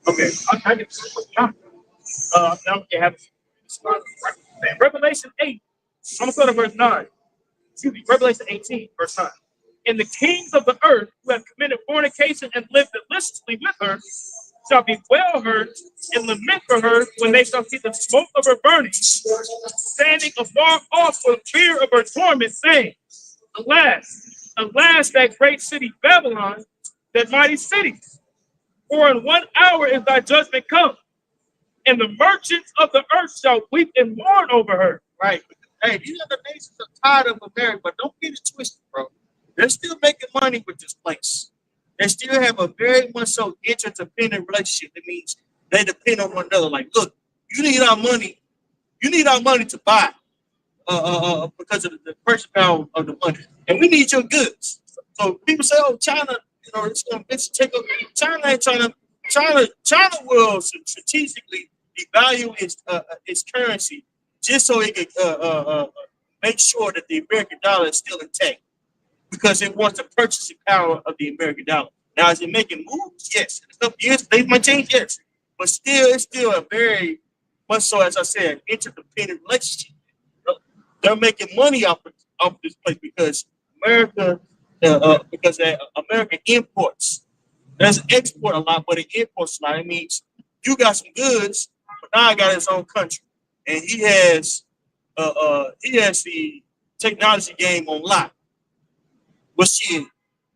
Okay, I get now we have Revelation 8. I'm going to go to verse 9. Excuse me, Revelation 18, verse 9. And the kings of the earth who have committed fornication and lived illicitly with her shall bewail her and lament for her when they shall see the smoke of her burning, standing afar off for fear of her torment, saying, Alas, alas, that great city Babylon, that mighty city. For in 1 hour is thy judgment come, and the merchants of the earth shall weep and mourn over her. Right. Hey, these other nations are tired of America, but don't get it twisted, bro. They're still making money with this place. They still have a very much so interdependent relationship. That means they depend on one another. Like, look, you need our money. You need our money to buy because of the purchase power of the money. And we need your goods. So people say, oh, China, it's going to take over. China ain't trying to. China will strategically devalue its currency just so it can make sure that the American dollar is still intact, because it wants the purchasing power of the American dollar. Now, is it making moves? Yes. In a couple years, they might change, yes. But still, it's still a very much so, as I said, interdependent relationship. They're making money off this place because America imports. Doesn't export a lot, but it imports a lot. It means you got some goods, but now I got his own country, and he has the technology game on lock. But shit,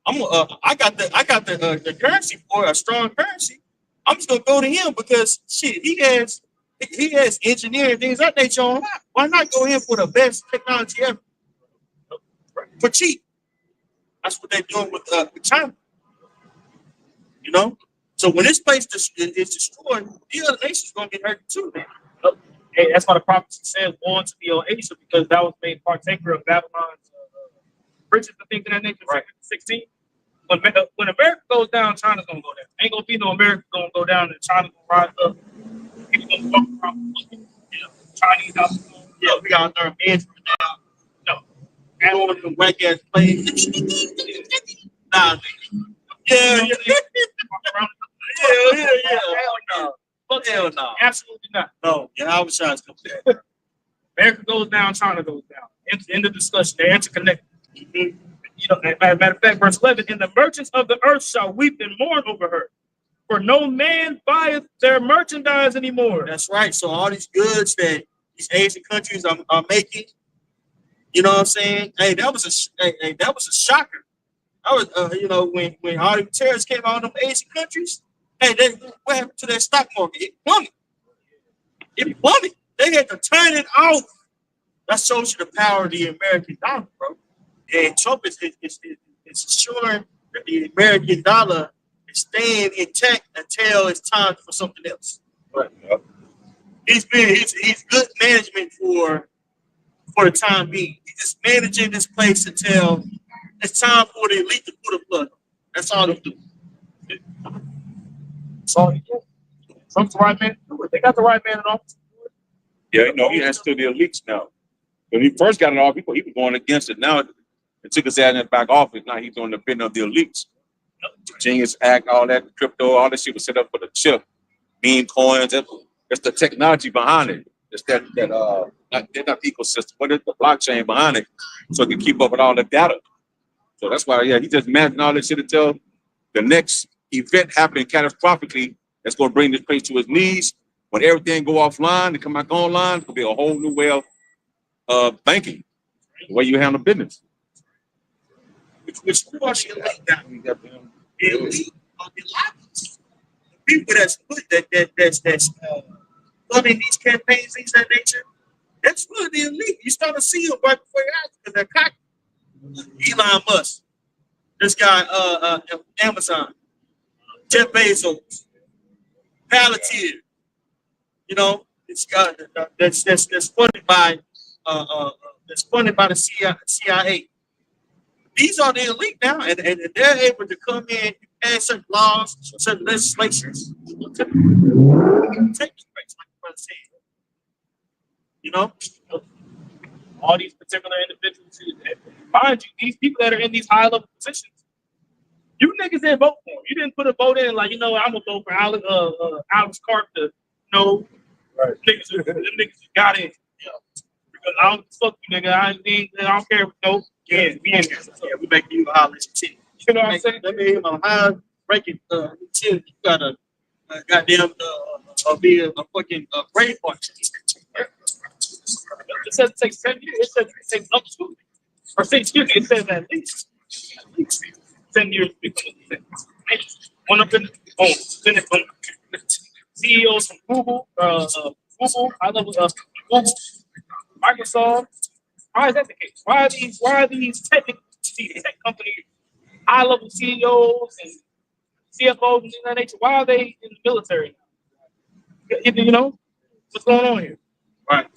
I got the currency for a strong currency. I'm just gonna go to him because shit, he has engineering things that nature on lock. Why not go in for the best technology ever for cheap? That's what they're doing with China. So when this place is destroyed, the other nations gonna get hurt too, man. Hey, that's why the prophecy says born to be on Asia, because that was made partaker of Babylon's riches and things of that nature. Right. 16. When America goes down, China's gonna go down. Ain't gonna be no America gonna go down and China's gonna rise up. People gonna walk around, Chinese out. Yeah, we got our hands now. No. And on the whack ass plane. Nah, yeah. Hell no. Fuck Hell no. Absolutely not. No, yeah, I was trying to come there. America goes down, China goes down. End of discussion. They're interconnected. You know, as a matter of fact, verse 11, and the merchants of the earth shall weep and mourn over her, for no man buyeth their merchandise anymore. That's right. So all these goods that these Asian countries are making, you know what I'm saying? Hey, that was a shocker. I was, when all the terrorists came out of them Asian countries, hey, what happened to their stock market? It plummeted. They had to turn it off. That shows you the power of the American dollar, bro. And Trump is assuring that the American dollar is staying intact until it's time for something else. Right. He's good management for the time being. He's just managing this place until it's time for the elite to put a plug. That's all they do. That's all he do. Trump's the right man. They got the right man in office. Yeah, he has to the elites now. When he first got it off, he was going against it. Now it took his ass back office. Now he's on the bit of the elites. Genius Act, all that crypto, all that shit was set up for the chip. Meme coins, it's the technology behind it. It's that not ecosystem, but it's the blockchain behind it, so it can keep up with all the data. So that's why, he just managing all this shit until the next event happening catastrophically. That's going to bring this place to its knees. When everything go offline and come back online, it's going to be a whole new way of thinking, the way you handle business. Which was the elite now? The elite are the lobbies. The people that's funding these campaigns, things of that nature. That's really the elite. You start to see them right before your eyes because they're cocky. Elon Musk, this guy, Amazon, Jeff Bezos, Palantir. You know, it's got that's funded by the CIA. These are the elite now, and they're able to come in and pass certain laws, certain legislations. Take the place, like the brother said. You know, all these particular individuals, mind you, these people that are in these high level positions, you niggas didn't vote for them. You didn't put a vote in like, I'm gonna vote for Alex Carter. No, right. Them niggas got in. Yeah. Because I don't fuck you, nigga. I don't care. No, yeah, we in here. Yeah, we make you a high tip. You know what I'm saying? Let me a high ranking tip. You gotta goddamn be a fucking brain function. It says it takes 10 years. It says it takes up to, or say, excuse me, it says at least 10 years to become a thing. One of them, CEOs from Google, I love Google, Microsoft. Why is that the case? Why are these tech companies, high level CEOs and CFOs and things of that nature? Why are they in the military? What's going on here? Right.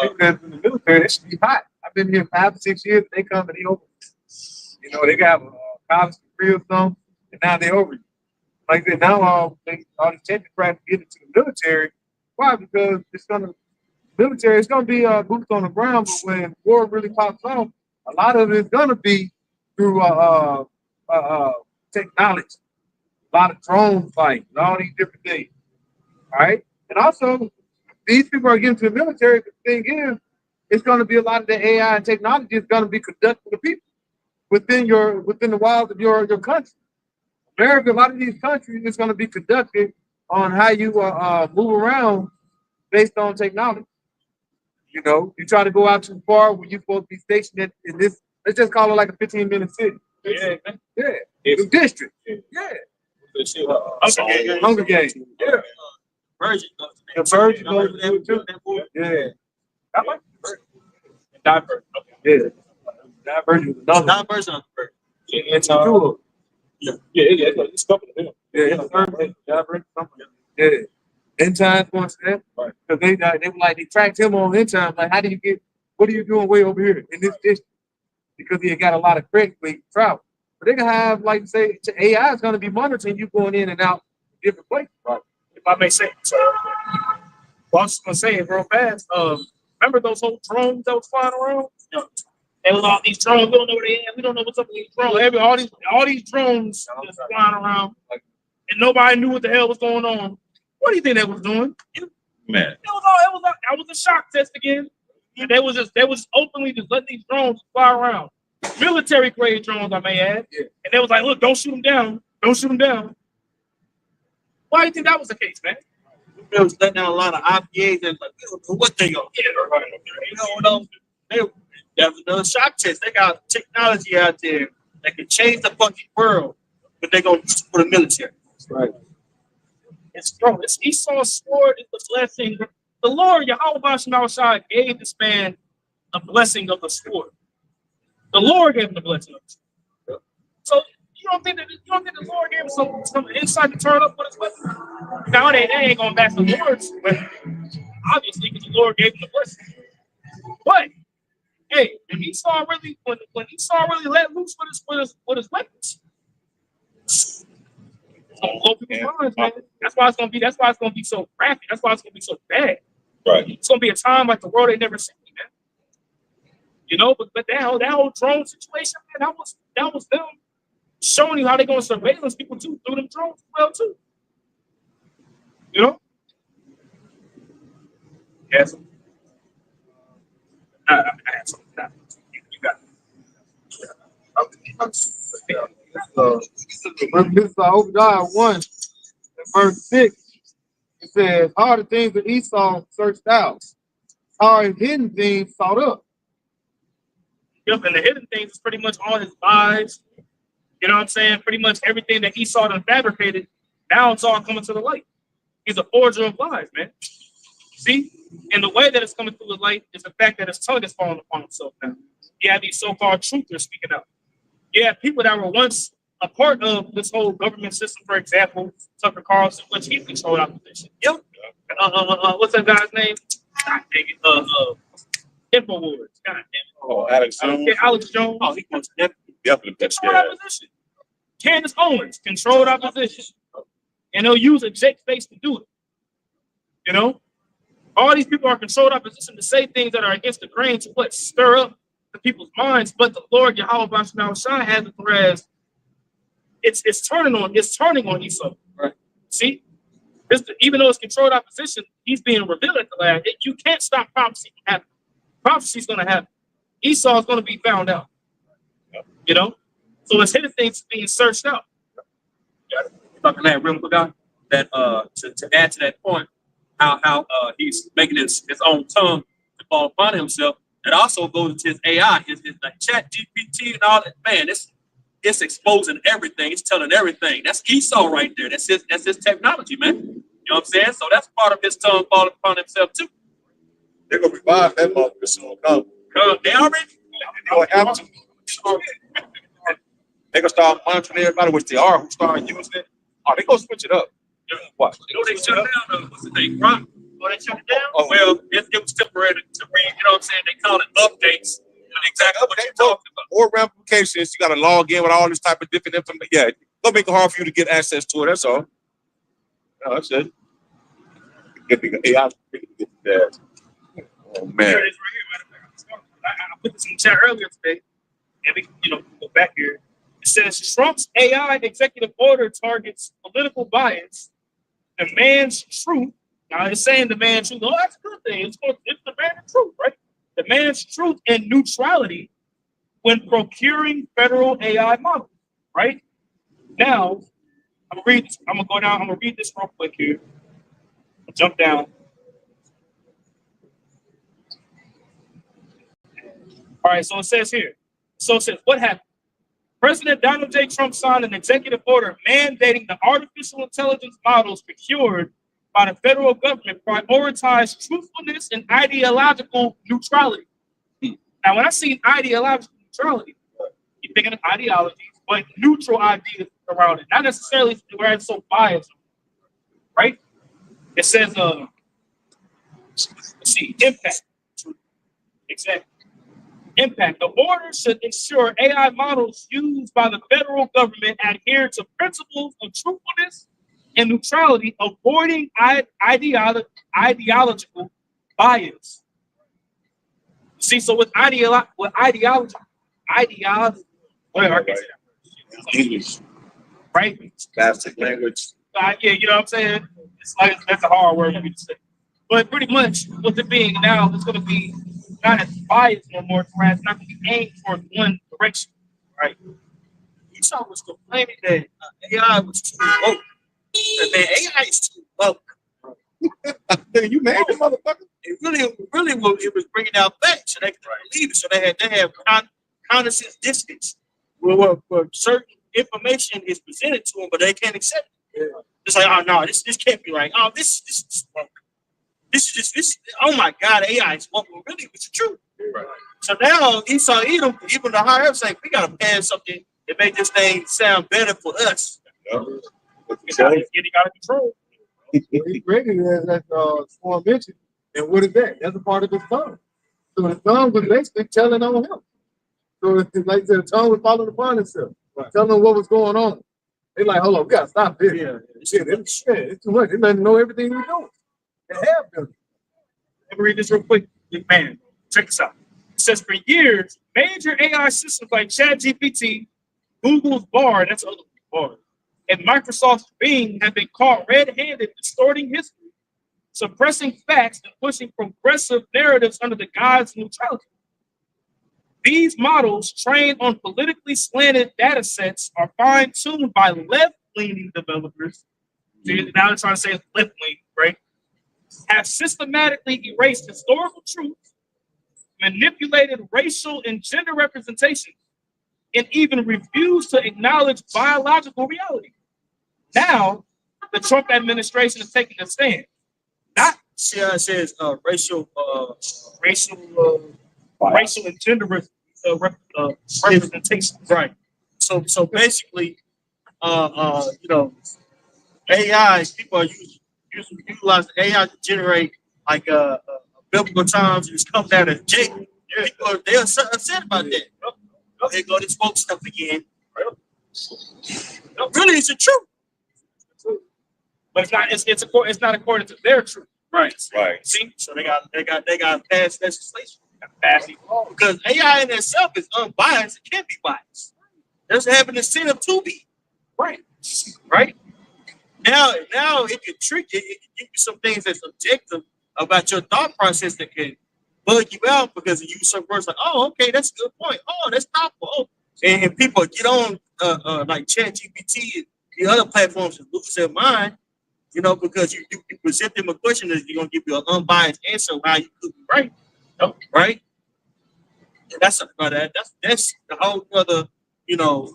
Because in the military, they should be hot. I've been here 5 or 6 years. They come and they over. They got a college degree or something, and now they over you. Like that. Now all these technocrats get into the military. Why? Because it's gonna be boots on the ground. But when war really pops off, a lot of it's gonna be through technology. A lot of drone fights, and all these different things. All right, and also. These people are getting to the military. The thing is, it's going to be a lot of the AI and technology is going to be conducting the people within the walls of your country. America, a lot of these countries is going to be conducted on how you move around based on technology. You try to go out too far when you're supposed to be stationed in this. Let's just call it like a 15-minute city. Yeah. The district. Yeah. Hunger Games. Yeah. Virgin goes to it too. Yeah. I like Divergent. Yeah. Divergent was another. Divergent. It's it's a couple of them. Yeah. End time wants that. Right. Because they tracked him on end time. Like, what are you doing way over here in this district? Because he had got a lot of credit where he travel. But they can have, like, say, AI is going to be monitoring you going in and out different places. Right. If I may say, so, well, I was just gonna say it real fast. Remember those whole drones that was flying around? Yeah. There was all these drones. We don't know where they at. We don't know what's up with these drones. All these drones just flying around, and nobody knew what the hell was going on. What do you think they was doing? Man. That was a shock test again. And they was openly just letting these drones fly around. Military grade drones, I may add. Yeah. And they was like, look, don't shoot them down. Don't shoot them down. Why do you think that was the case, man? They was letting out a lot of IPAs and like, we don't know what they gonna get. That was another shock test. They got technology out there that can change the fucking world, but they're gonna use it for the military. Right. It's Esau's sword is the blessing. The Lord, Yahweh Bashim gave this man a blessing of the sword. The Lord gave him the blessing of the sword. So you don't think the Lord gave him some insight to turn up with his weapon? Now they ain't gonna back the Lord's weapon, obviously, because the Lord gave him the blessing. But hey, when Esau really let loose with his weapons, it's gonna blow people's minds, man. That's why it's gonna be so graphic. That's why it's gonna be so bad. Right. It's gonna be a time like the world ain't never seen, man. You know, but that whole drone situation, man, that was them showing you how they're gonna surveillance people too through them drones as well too. You know? Yes. I have something. You got When this is Obadiah 1, verse 6, it says, "How are the things that Esau searched out? How are his hidden things sought up?" Yep, and the hidden things is pretty much all his lies. You know what I'm saying? Pretty much everything that Esau done fabricated, now it's all coming to the light. He's a forger of lies, man. See? And the way that it's coming through the light is the fact that his tongue is falling upon himself now. You have these so-called truthers speaking out. You have people that were once a part of this whole government system, for example, Tucker Carlson, which he controlled opposition. Yep. What's that guy's name? God dang it. InfoWars. God damn it. Oh, Alex Jones. Yeah, Alex Jones. Oh, he wants to Definitely. Controlled opposition. Candace Owens controlled opposition. And they'll use a Jake face to do it. You know? All these people are controlled opposition to say things that are against the grain to what? Stir up the people's minds. But the Lord Yahweh Bashim Shai has it, whereas it's turning on Esau. Right. See? Even though it's controlled opposition, he's being revealed at the last. You can't stop prophecy from happening. Prophecy's gonna happen. Esau is gonna be found out. You know? So it's hidden things being searched out. If I can add real quick on that to add to that point, how he's making his own tongue to fall upon himself. That also goes into his AI, his like chat GPT and all that. Man, it's exposing everything. It's telling everything. That's Esau right there. That's his technology, man. You know what I'm saying? So that's part of his tongue falling upon himself too. They're gonna revive that motherfucker soon. They already. They gonna have to. They gonna start monitoring everybody, which they are, who start using it. Oh, they gonna switch it up. Watch. You know they shut down. What's the name? Rock. Oh, they shut it down. Oh, Well, it was temporary to read. You know what I'm saying? They call it updates. But exactly what you're talking about. More ramifications. You gotta log in with all this type of different information. Yeah, gonna make it hard for you to get access to it. That's all. No, that's it. Get the AI. Get that. Oh man. Here it is right here. I put this in the chat earlier today, and we go back here. It says Trump's AI executive order targets political bias, demands truth. Now it's saying demand truth. Oh, that's a good thing. It's demanding truth, right? Demands truth and neutrality when procuring federal AI models, right? Now, I'm gonna go down. I'm gonna read this real quick here. I'll jump down. All right, so it says here. So it says, what happened? President Donald J. Trump signed an executive order mandating the artificial intelligence models procured by the federal government prioritize truthfulness and ideological neutrality. Now, when I see ideological neutrality, you're thinking of ideologies, but neutral ideas around it. Not necessarily where it's so biased, right? It says, let's see, impact. Exactly. Impact. The order should ensure AI models used by the federal government adhere to principles of truthfulness and neutrality, avoiding ideological bias. See, so with ideology, whatever, I can't say that. English, Right? classic language. Yeah, you know what I'm saying? It's like that's a hard word for me to say. But pretty much with it being now, it's going to be not as biased no more, whereas it's not going to be aimed towards one direction, right? Esau was complaining that AI was too woke. And man, AI is too woke. You mad, motherfucker? It really was, it was bringing out facts, so they couldn't believe it. So they have cognizant distance. Where certain information is presented to them, but they can't accept it. Yeah. It's like, oh no, this can't be right. Oh, this is woke. This. Oh my God, AI is woke. Well, really, it's the truth. Right. So now Esau, even the higher ups, like we gotta pass something to make this thing sound better for us. It's getting out of control. He created it as Swan mentioned. And what is that? That's a part of his tongue. So the tongue was basically telling on him. So it's like the tongue was following upon itself, telling them what was going on. They like, hold on, we gotta stop this. It's too much. They let them know everything we're doing. They have done. Let me read this real quick. Man, check this out. It says for years, major AI systems like ChatGPT, Google's Bard, that's other Bard, and Microsoft's Bing have been caught red-handed distorting history, suppressing facts, and pushing progressive narratives under the guise of neutrality. These models, trained on politically slanted data sets, are fine-tuned by left-leaning developers. See, now they're trying to say it's left-leaning, right? Have systematically erased historical truth, manipulated racial and gender representation, and even refused to acknowledge biological reality. Now, the Trump administration is taking a stand. Not See how it says racial and gender representation. right. So basically, you know, AI people are utilize AI to generate like biblical times and it's come down as Jake. People they're upset about that. They go this woke stuff again. Really, it's the truth. But it's not according to their truth. Right. Right. See, so they got passed legislation. Because AI in itself is unbiased. It can't be biased. It doesn't have an incentive to be. Right. Right. Now it can trick you. It can give you some things that's objective about your thought process that can bug you out because you use some words like, oh, okay, that's a good point. Oh, that's thoughtful. Oh. And people get on like ChatGPT and the other platforms and lose their mind, you know, because you present them a question that you're gonna give you an unbiased answer of how you could be right. Right? And that's the whole other, you know,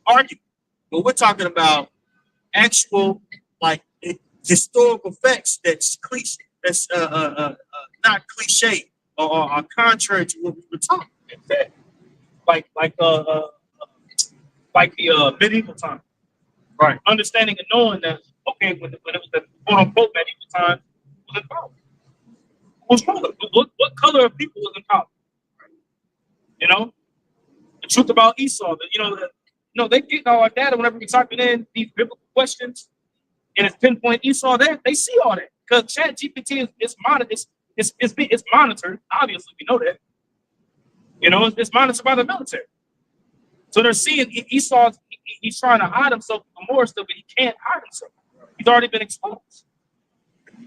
argument. But we're talking about actual like historical facts that's cliche, that's not cliche or are contrary to what we were talking. Like the medieval time. Right. Understanding and knowing that, okay, when it was the quote unquote medieval time, was in power. What color of people was in power? You know? The truth about Esau, they get all our data whenever we typing in these biblical questions and it's pinpoint Esau there, they see all that. Because ChatGPT is monitored. Obviously, we know that. You know, it's monitored by the military. So they're seeing Esau, he's trying to hide himself from more stuff, but he can't hide himself. He's already been exposed.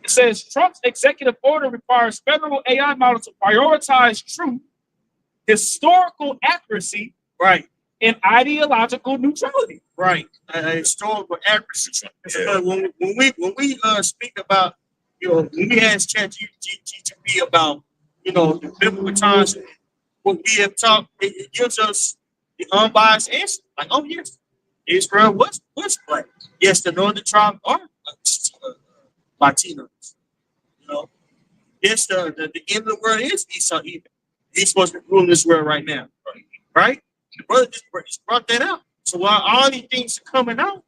It says Trump's executive order requires federal AI models to prioritize truth, historical accuracy, Right. and ideological neutrality. Right. Historical accuracy. Yeah. When we speak about, you know, when we ask ChatGPT about, you know, the biblical times, what we have talked, it gives us the unbiased answer. Like, oh yes, Israel was black. Yes, the northern tribe are Latinos. You know, yes, the end of the world is Esau. Even he's supposed to be ruling this world right now. Right? The brother just brought that out. So while all these things are coming out,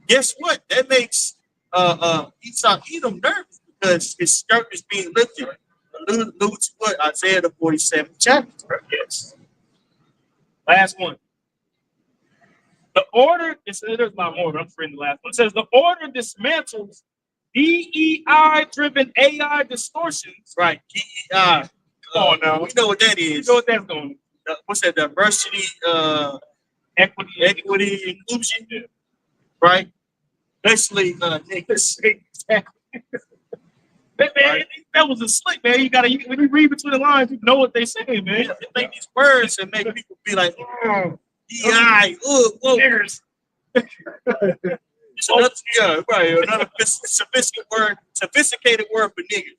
guess what? That makes Esau Edom nervous because his skirt is being lifted. Allude to what Isaiah the 47th chapter. Yes. Last one. The order, there's a lot more, but I'm reading the last one. It says the order dismantles DEI-driven AI distortions. Right, DEI. Come on now. We know what that You is. know what that's going to What's that? Diversity, equity, inclusion, yeah. right? Basically, niggas. Man, that was a slick, man. When you read between the lines, you know what they say, man. They make these words and make people be like, DEI, whoa. Niggers. It's another, yeah, right. Another sophisticated word for niggas.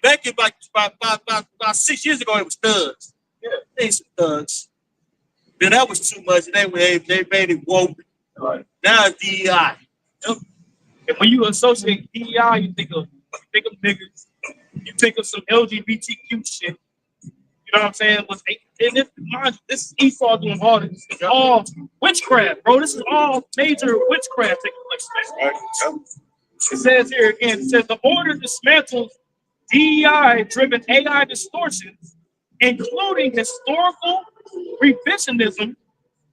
Back in about 6 years ago, it was thugs. Yeah, they some thugs. Then that was too much. They made it woke. Right. Now it's DEI. And when you associate DEI, you think of niggas. You think of some LGBTQ shit. You know what I'm saying? This is Esau doing all this. It's all witchcraft, bro. This is all major witchcraft taking place. It says here again, it says the order dismantles DEI-driven AI distortions, including historical revisionism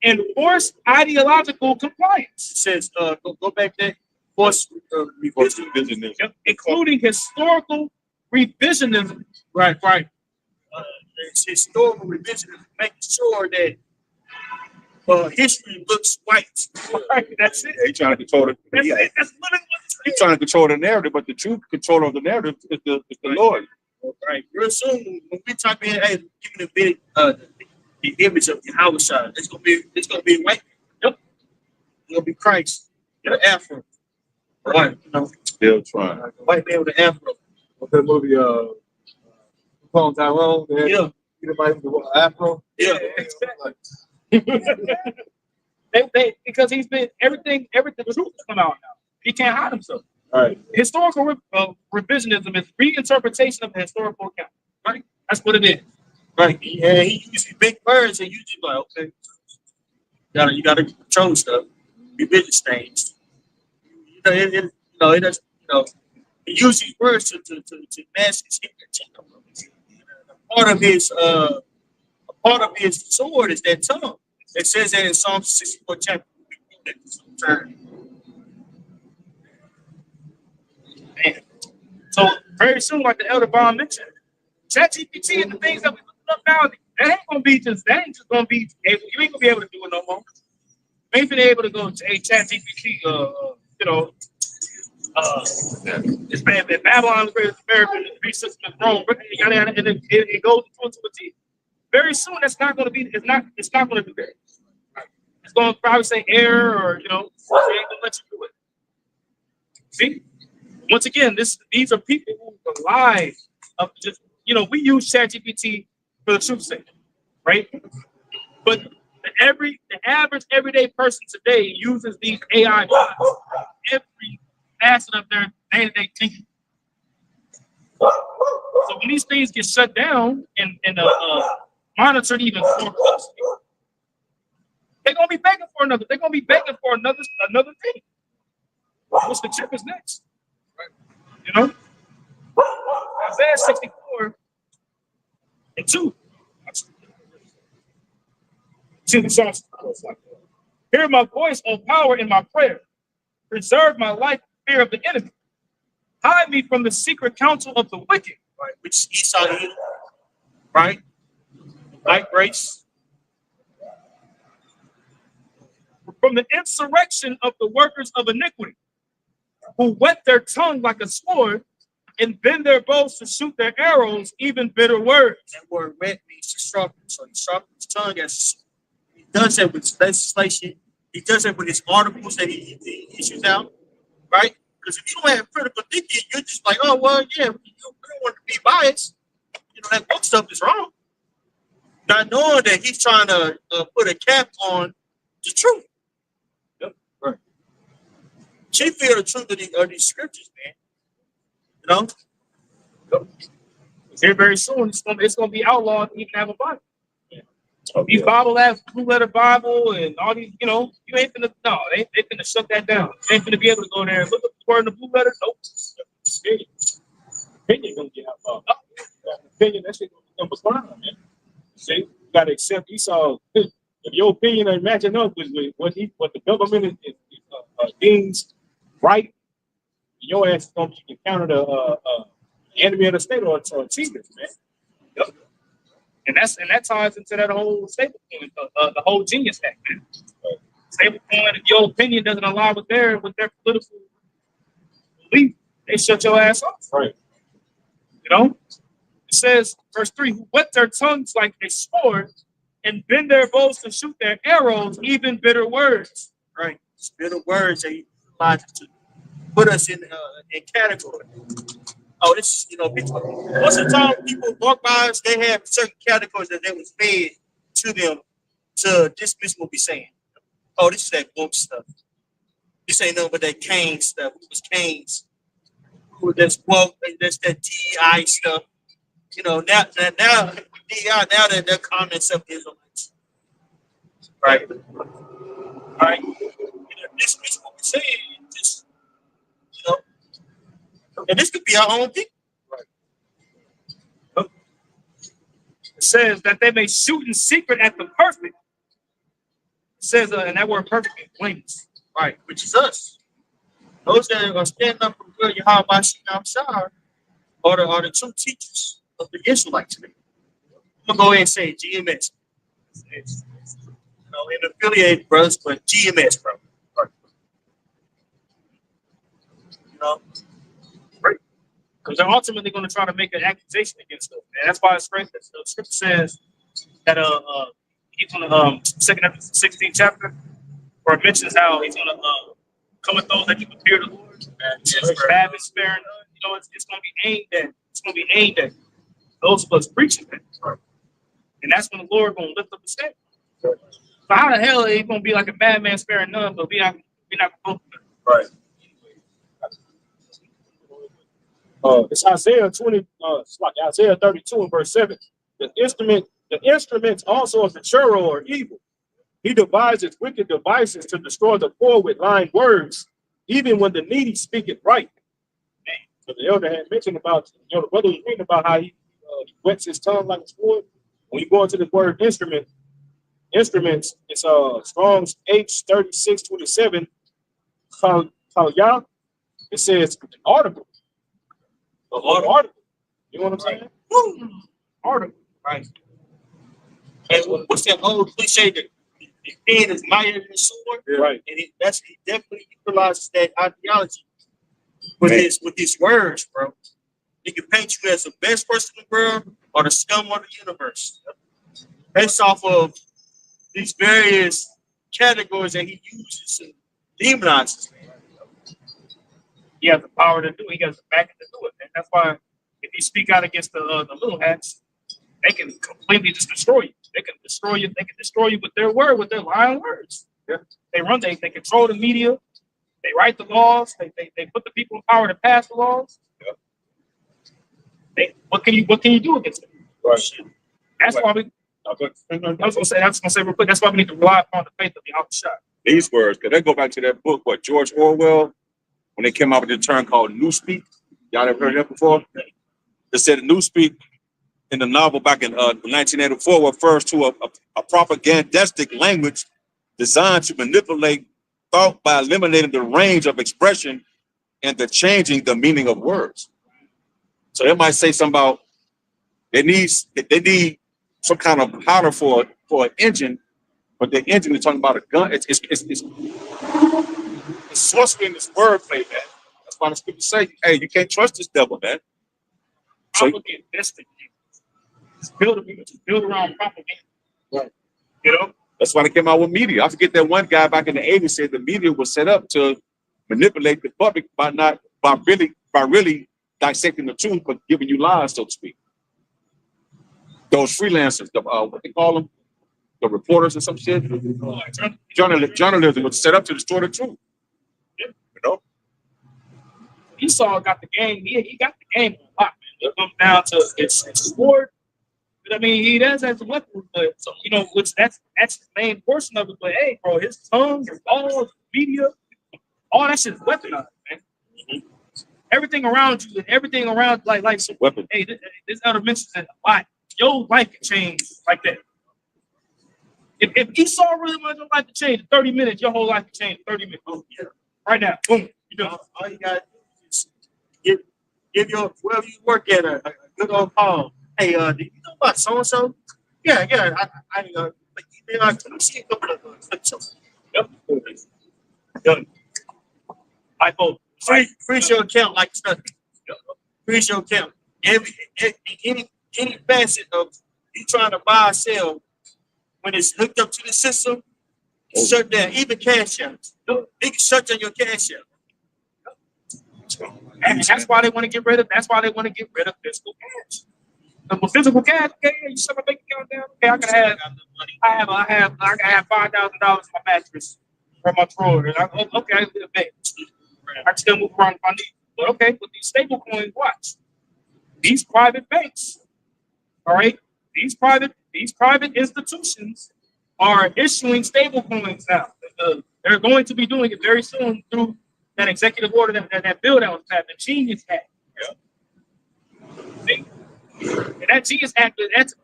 and forced ideological compliance. It says, go back there. Forced Revisionism. Including historical revisionism. Right. It's historical revisionism, making sure that history looks white. Right, that's it. They trying to control it. That's Yeah. it. That's literally what He's trying to control the narrative, but the true controller of the narrative is the Lord. Right. Real soon, when we type in, hey, give me the image of Yahweh Shai, it's gonna be white. Yep. It's gonna be Christ, the Afro. Right. You know, Still trying. white man with the Afro. What's that movie? Call Tyrone. Yeah. Anybody with the Afro? Yeah. they because he's been everything the truth has come out now. He can't hide himself. All right. Historical revisionism is reinterpretation of the historical account. Right? That's what it is. Right. Yeah, he uses big words and usually like, okay, you gotta control stuff. Religious things. It does. He uses these words to mask his ignorance. Part of his sword is that tongue. It says that in Psalm 64 chapter. Man. So very soon, like the Elder Bond mentioned, ChatGPT and the things that we looking up now, that ain't just gonna be able, you ain't gonna be able to do it no more. You ain't been able to go to a ChatGPT, it's bad that Babylon is greatest American, Greece system is Rome, and it goes into a T. Very soon, that's not going to be. It's not going to do that. It's going to probably say error, or it ain't going to let you do it. See, once again, these are people who rely of just we use ChatGPT for the truth's sake, right? But the average everyday person today uses these AI bots every facet of their day-to-day thinking. So when these things get shut down and monitored even more closely, they're gonna be begging for another. They're gonna be begging for another thing. What's the chip is next? Right? Isaiah 64 and 2. Hear my voice, O power, in my prayer. Preserve my life in fear of the enemy. Hide me from the secret counsel of the wicked. Right, which is Esau, right? Like grace. From the insurrection of the workers of iniquity, who whet their tongue like a sword and bend their bows to shoot their arrows, even bitter words. That word wet means to sharpen. So he sharpens his tongue as he does that with his legislation. He does that with his articles that he issues out, right? Because if you don't have critical thinking, you're just like, oh, well, yeah, we don't want to be biased. That book stuff is wrong. Not knowing that he's trying to put a cap on the truth. Yep. Right. She feel the truth of these scriptures, man. Here very soon, it's gonna be outlawed to even have a Bible. These Bible apps, Blue Letter Bible, and all these, you ain't finna, no, they finna shut that down. They ain't finna be able to go there and look at the word in the Blue Letter. Nope. Opinion gonna get out. Opinion, that shit gonna become a crime, man. See, you gotta accept Esau. If your opinion ain't matching up with what the government deems right, your ass is gonna be counted a enemy of the state or a cheaters, man. Yep. And that ties into that whole stable coin, the whole Genius Act, man. Stable coin, if your opinion doesn't align with their political belief, they shut your ass off. Right. It says, verse 3, who whet their tongues like a sword and bend their bows to shoot their arrows, even bitter words. Right. It's bitter words that he utilizes to put us in category. Oh, this, most of the time people walk by us, they have certain categories that they was fed to them to dismiss what we're saying. Oh, this is that woke stuff. This ain't nothing but that Cain stuff. It was Cain's. That's woke, that's that DEI stuff. Now DEI, now that they're common stuff Israelites. Right. All right. Dismiss what we're saying. Just, and this could be our own people. Right. It says that they may shoot in secret at the perfect. It says, and that word perfect is blameless. Right, which is us. Those that are standing up for good Yahweh Shah are the true teachers of the Israelites. I'm gonna go ahead and say GMS. In affiliated brothers, but GMS, bro. Right. Right. Because they're ultimately going to try to make an accusation against them. And that's why the scripture says that he's on the 16th chapter, where it mentions how he's going to come with those that keep the fear of the Lord. Bad and sparing none. It's going to be aimed at those of us preaching that. Right. And that's when the Lord going to lift up the standard. Right. So how the hell are you going to be like a bad man sparing none, but we're not going to do that? Right. It's Isaiah 20, it's like Isaiah 32 and verse 7. The instruments also of the churro are evil. He devises wicked devices to destroy the poor with lying words, even when the needy speak it right. So the elder had mentioned about, the brother was reading about how he wets his tongue like a sword. When you go into the word instruments, it's Strong's H3627. It says an article. Article. You know what I'm saying? Article. Right. And what's that old cliche that the pen is mightier than the sword? Yeah. Right. And he definitely utilizes that ideology with his words, bro. He can paint you as the best person in the world or the scum of the universe. Based off of these various categories that he uses to demonize us. He has the power to do it. He has the backing to do it. And that's why if you speak out against the little hats, they can completely just destroy you. They can destroy you. They can destroy you with their word, with their lying words. Yeah. They control the media. They write the laws. They put the people in power to pass the laws. Yeah. What can you do against them? Right. That's why we. I was gonna say real quick. That's why we need to rely upon the faith of the Al-Shah. These words, because they go back to that book, George Orwell, when they came out with a term called Newspeak. Y'all ever heard that before? They said Newspeak in the novel back in 1984 refers to a propagandistic language designed to manipulate thought by eliminating the range of expression and changing the meaning of words. So they might say something about they need some kind of powder for an engine, but the engine is talking about a gun. It's sorcery in this wordplay, man. That's why the scriptures say, hey, you can't trust this devil, man. So it's built around propaganda. Right. That's why they came out with media. I forget that one guy back in the 80s said the media was set up to manipulate the public by really dissecting the truth, but giving you lies, so to speak. Those freelancers, what they call them, the reporters or some shit. Journalism was set up to destroy the truth. Esau got the game. He got the game on lock, man. It comes down to it's sword But I mean, he does have some weapons, but so you know, which that's the main portion of it. But hey, bro, his tongue, his balls, media, all that shit's weaponized, man. Everything around you and everything around like so, Weapon. hey, this other mentions that a lot. Your life can change like that. If Esau really wanted your life to change in 30 minutes, your whole life can change in 30 minutes. Oh, yeah. Right now, boom, you know. All you gotta do is give your wherever you work at a good old call. Hey, do you know about so and so? Yeah. I but you know, I see a couple of clips. Yep. Done. I vote. Freeze your account like it's nothing. Freeze your account. Any facet of you trying to buy or sell when it's hooked up to the system, shut down. Even cash outs. They can shut down your cash out. And that's why they want to get rid of. That's why they want to get rid of physical cash. But physical cash, okay, you shut my bank account down. Okay, I can have $5,000 in my mattress from my drawer, and okay, I can get a bank. I can still move around if I need. But okay, with these stable coins, watch. These private banks, all right, these private institutions are issuing stable coins now. They're going to be doing it very soon through that executive order, that bill that was passed, the Genius Act. See? And that Genius Act, that's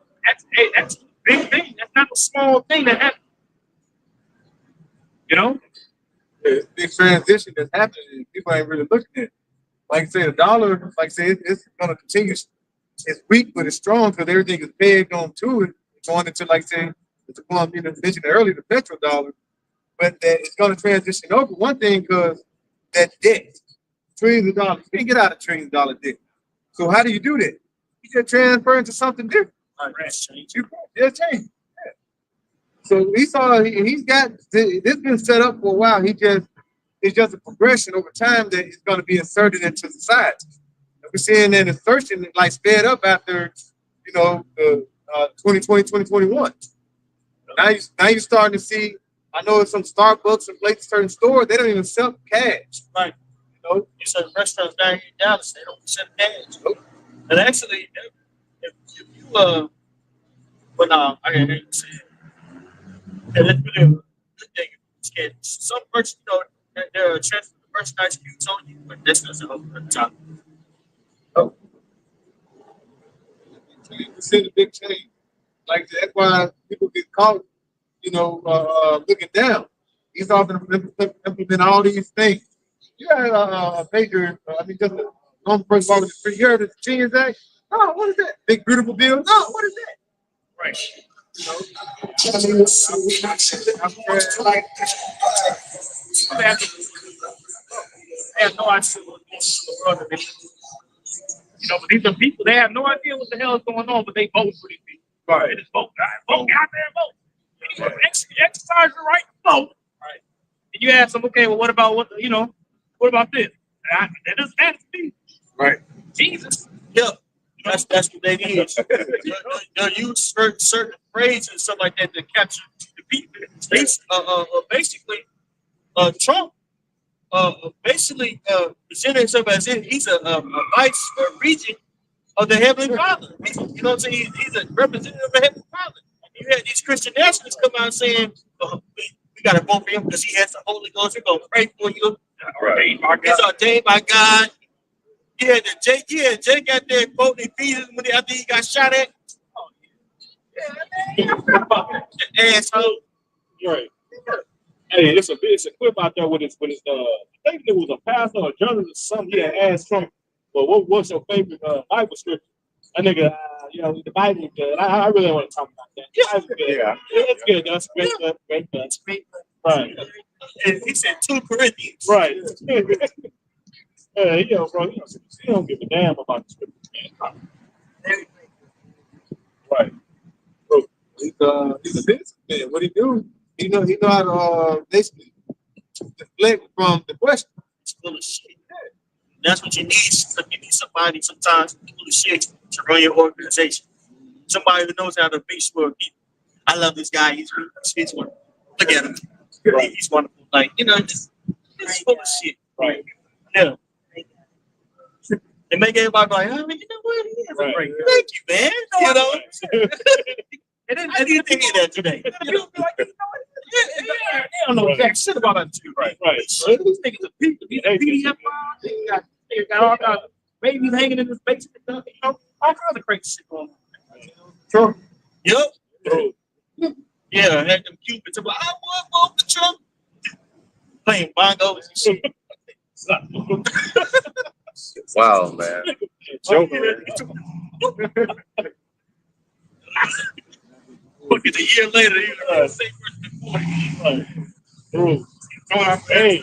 a big thing. That's not a small thing that happened. You know? It's a big transition that's happening. And people ain't really looking at it. Like I say, the dollar, like I say, it's going to continue. It's weak, but it's strong because everything is pegged on to it. Going into, like I say, the one you mentioned earlier, the petrodollar. But that it's going to transition over. One thing, because that debt, trillions of dollars, you can't get out of trillions of dollar debt. So how do you do that? You just transfer into something different. You just change. Yeah. So he's got this been set up for a while. It's just a progression over time that is going to be inserted into society. And we're seeing an insertion like sped up after, the 2020, 2021. Now you're starting to see. I know some Starbucks and places, certain stores, they don't even sell cash. Right. You said restaurants down here in Dallas, they don't sell cash. Nope. And actually, if you but no, I can't hear you say it. And it's really a good thing. Some merchants, they're transferring the merchandise views on you, but this doesn't open the top. Oh. It's a big change. Like that's why people get caught, looking down. He's often implement all these things. You had a major, just a normal person walking the street. You heard the Genius Act? Oh, what is that? Big beautiful bill? No, what is that? Right. They have no idea what the world is. But these are people, they have no idea what the hell is going on, but they vote for these people. Right. They just vote. Vote out there and vote. You exercise your right to vote. Right. And you ask them, okay, well, what about what about this? That doesn't matter to me. Right. Jesus. Yeah. That's what they need. They'll use certain phrases and stuff like that to capture the people. Basically, Trump presented himself as if he's a vice regent of the Heavenly Father. You know what I'm saying? He's a representative of the Heavenly Father. You had these Christian nationalists come out saying, we got to vote for him because he has the Holy Ghost. We're going to pray for you. He's ordained by God. Yeah, Jake got there quoting Ephesians after he got shot at. Oh, yeah. Asshole. Right. Hey, it's a clip out there with his I think it was a pastor or a journalist or something. He had asked Trump, well, what's your favorite Bible scripture? That nigga, the Bible is good. I really don't want to talk about that. Yeah, it's good. That's great. Right. And he said 2 Corinthians. Right. Bro, he don't give a damn about the scripture, man. Right. Bro, he's a businessman. What he do? He know how to basically deflect from the question. It's full of shit. That's what you need. You need somebody sometimes full of shit to run your organization. Somebody who knows how to be smart people. I love this guy. He's wonderful. Look at him. Right. He's wonderful. Like, just full of shit. Right. Yeah. It make everybody go like, oh, you know what? He is a Right. great guy. Thank you, man. You know, I didn't hear that today. You'll be like, you know what? They don't know jack shit about us too, right? Right. These niggas are people. These are PDF files. They got all kinds of babies hanging in this basement. You know, all kinds of crazy shit going on. True. Yep. Bro, Yeah, had them Cubans. I'm like, I want the Trump. Playing bongos and shit. Wow, man. Joker. Look at the year later, you know, say Bro. Hey.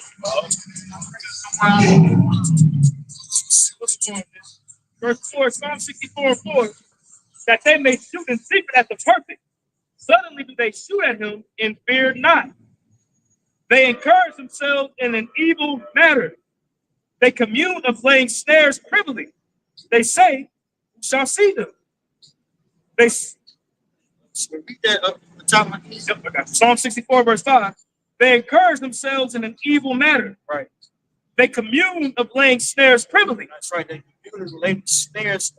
Verse 4, Psalm 64:4, that they may shoot in secret at the perfect. Suddenly do they shoot at him and fear not. They encourage themselves in an evil matter. They commune of laying snares privily. They say, who shall see them? They read that up the top of my head. I got Psalm 64, verse 5. They encourage themselves in an evil matter. Right. They commune of laying snares privily. That's right. They computers laying snares,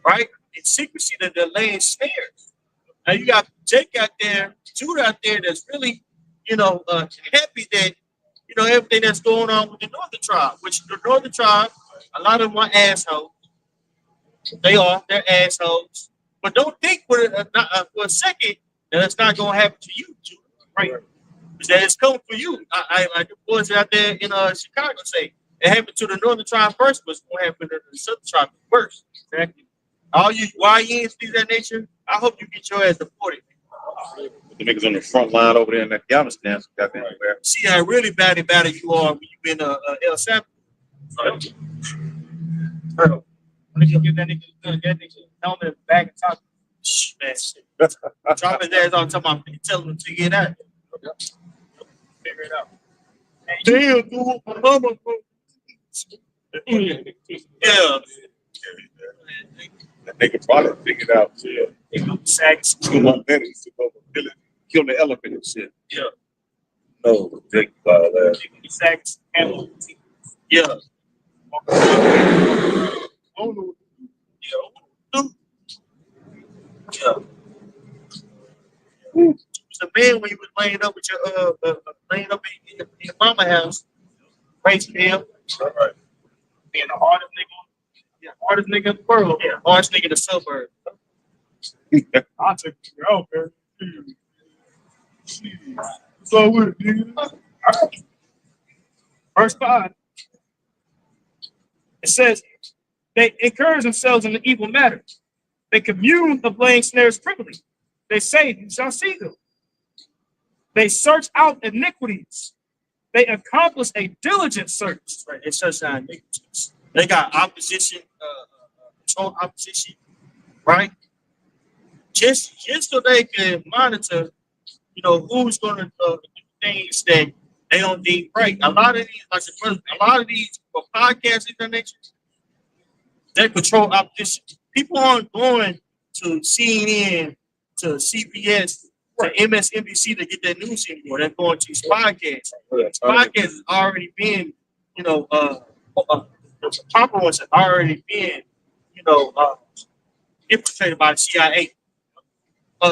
right? In secrecy, that they're laying snares. Now you got Jake out there, Judah out there, that's really, happy that, everything that's going on with the northern tribe. Which the northern tribe, a lot of them are assholes. They're assholes. But don't think for a second that it's not going to happen to you, Judah. Right? Because that it's coming for you. I like the boys out there in Chicago say it happened to the northern tribe first, but it's going to happen to the southern tribe first. Exactly. All you YNs, things of that nature, I hope you get your ass deported. The niggas on the front line over there in Afghanistan. See how really bad you are when you been El Salvador. When you give that nigga helmet back and top. Man, drop his ass on top of my tell him to get out. Figure it out. Damn, dude, my mama. Yeah. That nigga probably figured out, yeah. Sex. 2 months later, he took over the village, killed the elephant and shit. Yeah. No, Jake, that. Sex. And Yeah. Yeah. The man when he was laying up with your laying up in your mama house, race him. Right. being the hardest nigga in the world. Yeah, hardest nigga in the suburb. I'll take you out, man. So with it, nigga. Verse 5. It says, they encourage themselves in the evil matter. They commune of laying snares privily. They say, you shall see them. They search out iniquities. They accomplish a diligent search. Right, they search out iniquities. They got opposition, control opposition, right? Just so they can monitor, who's going to do things that they don't deem right. A lot of these podcasts in the nation, they control opposition. People aren't going to CNN, to CBS, to MSNBC to get their news anymore. They're going to these podcasts. These podcasts has already been, the proper ones have already been, infiltrated by the CIA.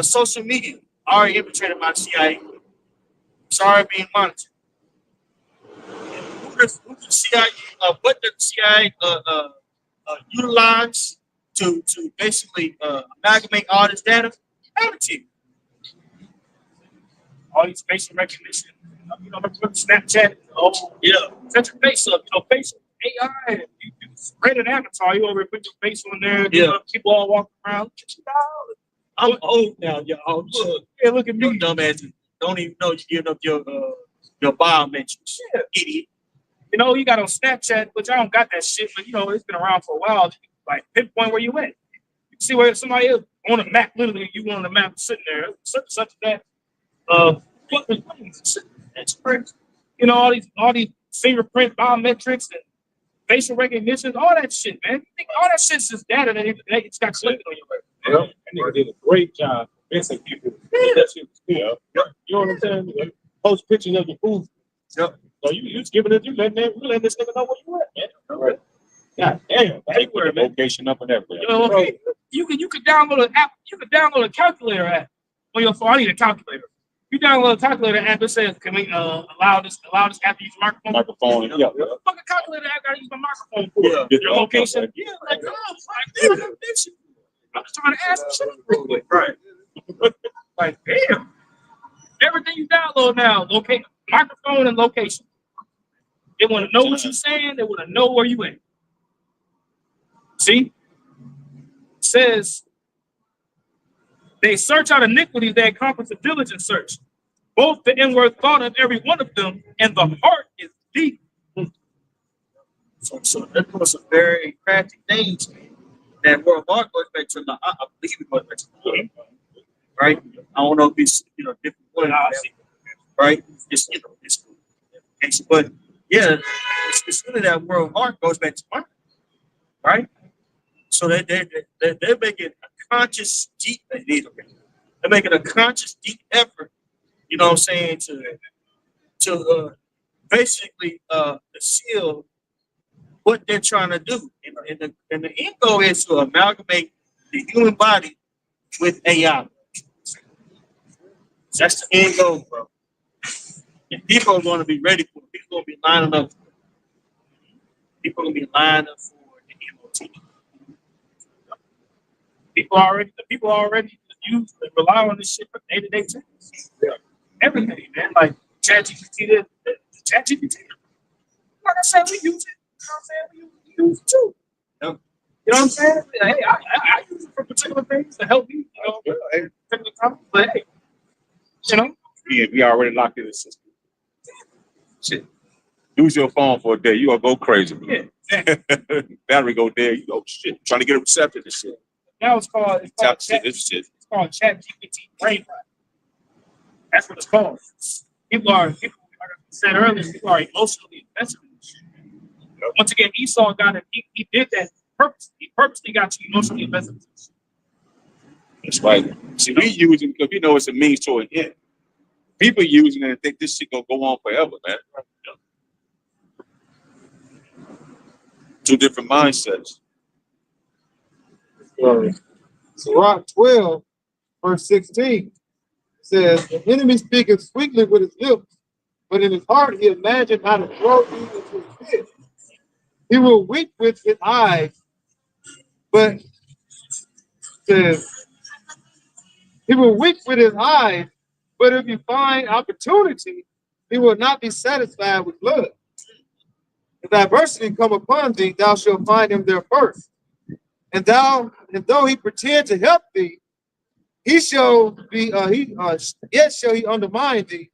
Social media already infiltrated by the CIA. It's already being monitored. Who does the CIA? What does the CIA utilize to basically amalgamate all this data? Attitude. All these facial recognition, Snapchat. Oh, yeah. Set your face up, facial AI. You spread an avatar. You over put your face on there. Yeah. People all walking around. Look at you, dog. I'm old now, y'all. Look, Yeah, look at you me. dumbasses don't even know you're giving up your biometrics. Yeah. Idiot. You got on Snapchat, which I don't got that shit, but it's been around for a while. Like pinpoint where you at. You can see where somebody is on a map. Literally, you on the map sitting there, such that. That's crazy. All these fingerprint biometrics and facial recognition, all that shit, man. You think all that shit's just data that it's got collected on your record. And nigga did a great job convincing people that shit was good. You know what I'm saying? Like, post pictures of your food. Yep. So you letting this nigga know where you at, man. Right. God damn. Everywhere, Put the man. location up and everything. You know, okay. You can download an app. You can download a calculator app on your phone. I need a calculator. You download a calculator app that says, "Can we allow this app to use microphone?" Microphone. Yeah. Fucking calculator app gotta use my microphone for your location. Yeah, like, I'm just trying to ask some shit real quick. Right. Like, damn. Everything you download now, locate microphone and location. They want to know what you're saying. They want to know where you at. See? It says they search out iniquities, they accomplish a diligent search. Both the inward thought of every one of them and the heart is deep. So they're doing some very crafty things. That world art goes back to the, I believe it goes back to the, right? I don't know if it's different one, right? It's it's okay, but yeah, it's really that world art goes back to mine, right? So they're making a conscious deep. They're making a conscious deep effort. You know what I'm saying, to basically seal what they're trying to do. And the end goal is to amalgamate the human body with AI. That's the end goal, bro. And people are going to be ready for it. People are going to be lining up. People are going to be lining up for the MOT. People already use and rely on this shit for day-to-day things. Yeah. Everything, man. Like ChatGPT, ChatGPT. Like I said, we use it. You know what I'm saying? We use it too. Yep. You know what I'm saying? Hey, I use it for particular things to help me, particular topics. But hey, We already locked in the system. Shit. Use your phone for a day. You gonna go crazy. Yeah. Battery go dead. You go shit. Trying to get a receptor and shit. Now it's called Shit. It's called ChatGPT Brain Rot. That's what it's called. People like I said earlier, people are emotionally invested in this shit. Once again, Esau got it. He did that purposely. He purposely got you emotionally invested in this. That's right. See, we use it because we know it's a means to an end. People using it and think this shit gonna go on forever, man. Two different mindsets. Sirach 12, verse 16 says, "The enemy speaketh sweetly with his lips, but in his heart he imagined how to throw you into his pit. He will weep with his eyes, but says, he will weep with his eyes, but if you find opportunity, he will not be satisfied with blood. If adversity come upon thee, thou shalt find him there first. And though he pretend to help thee, he shall be yet shall he undermine thee.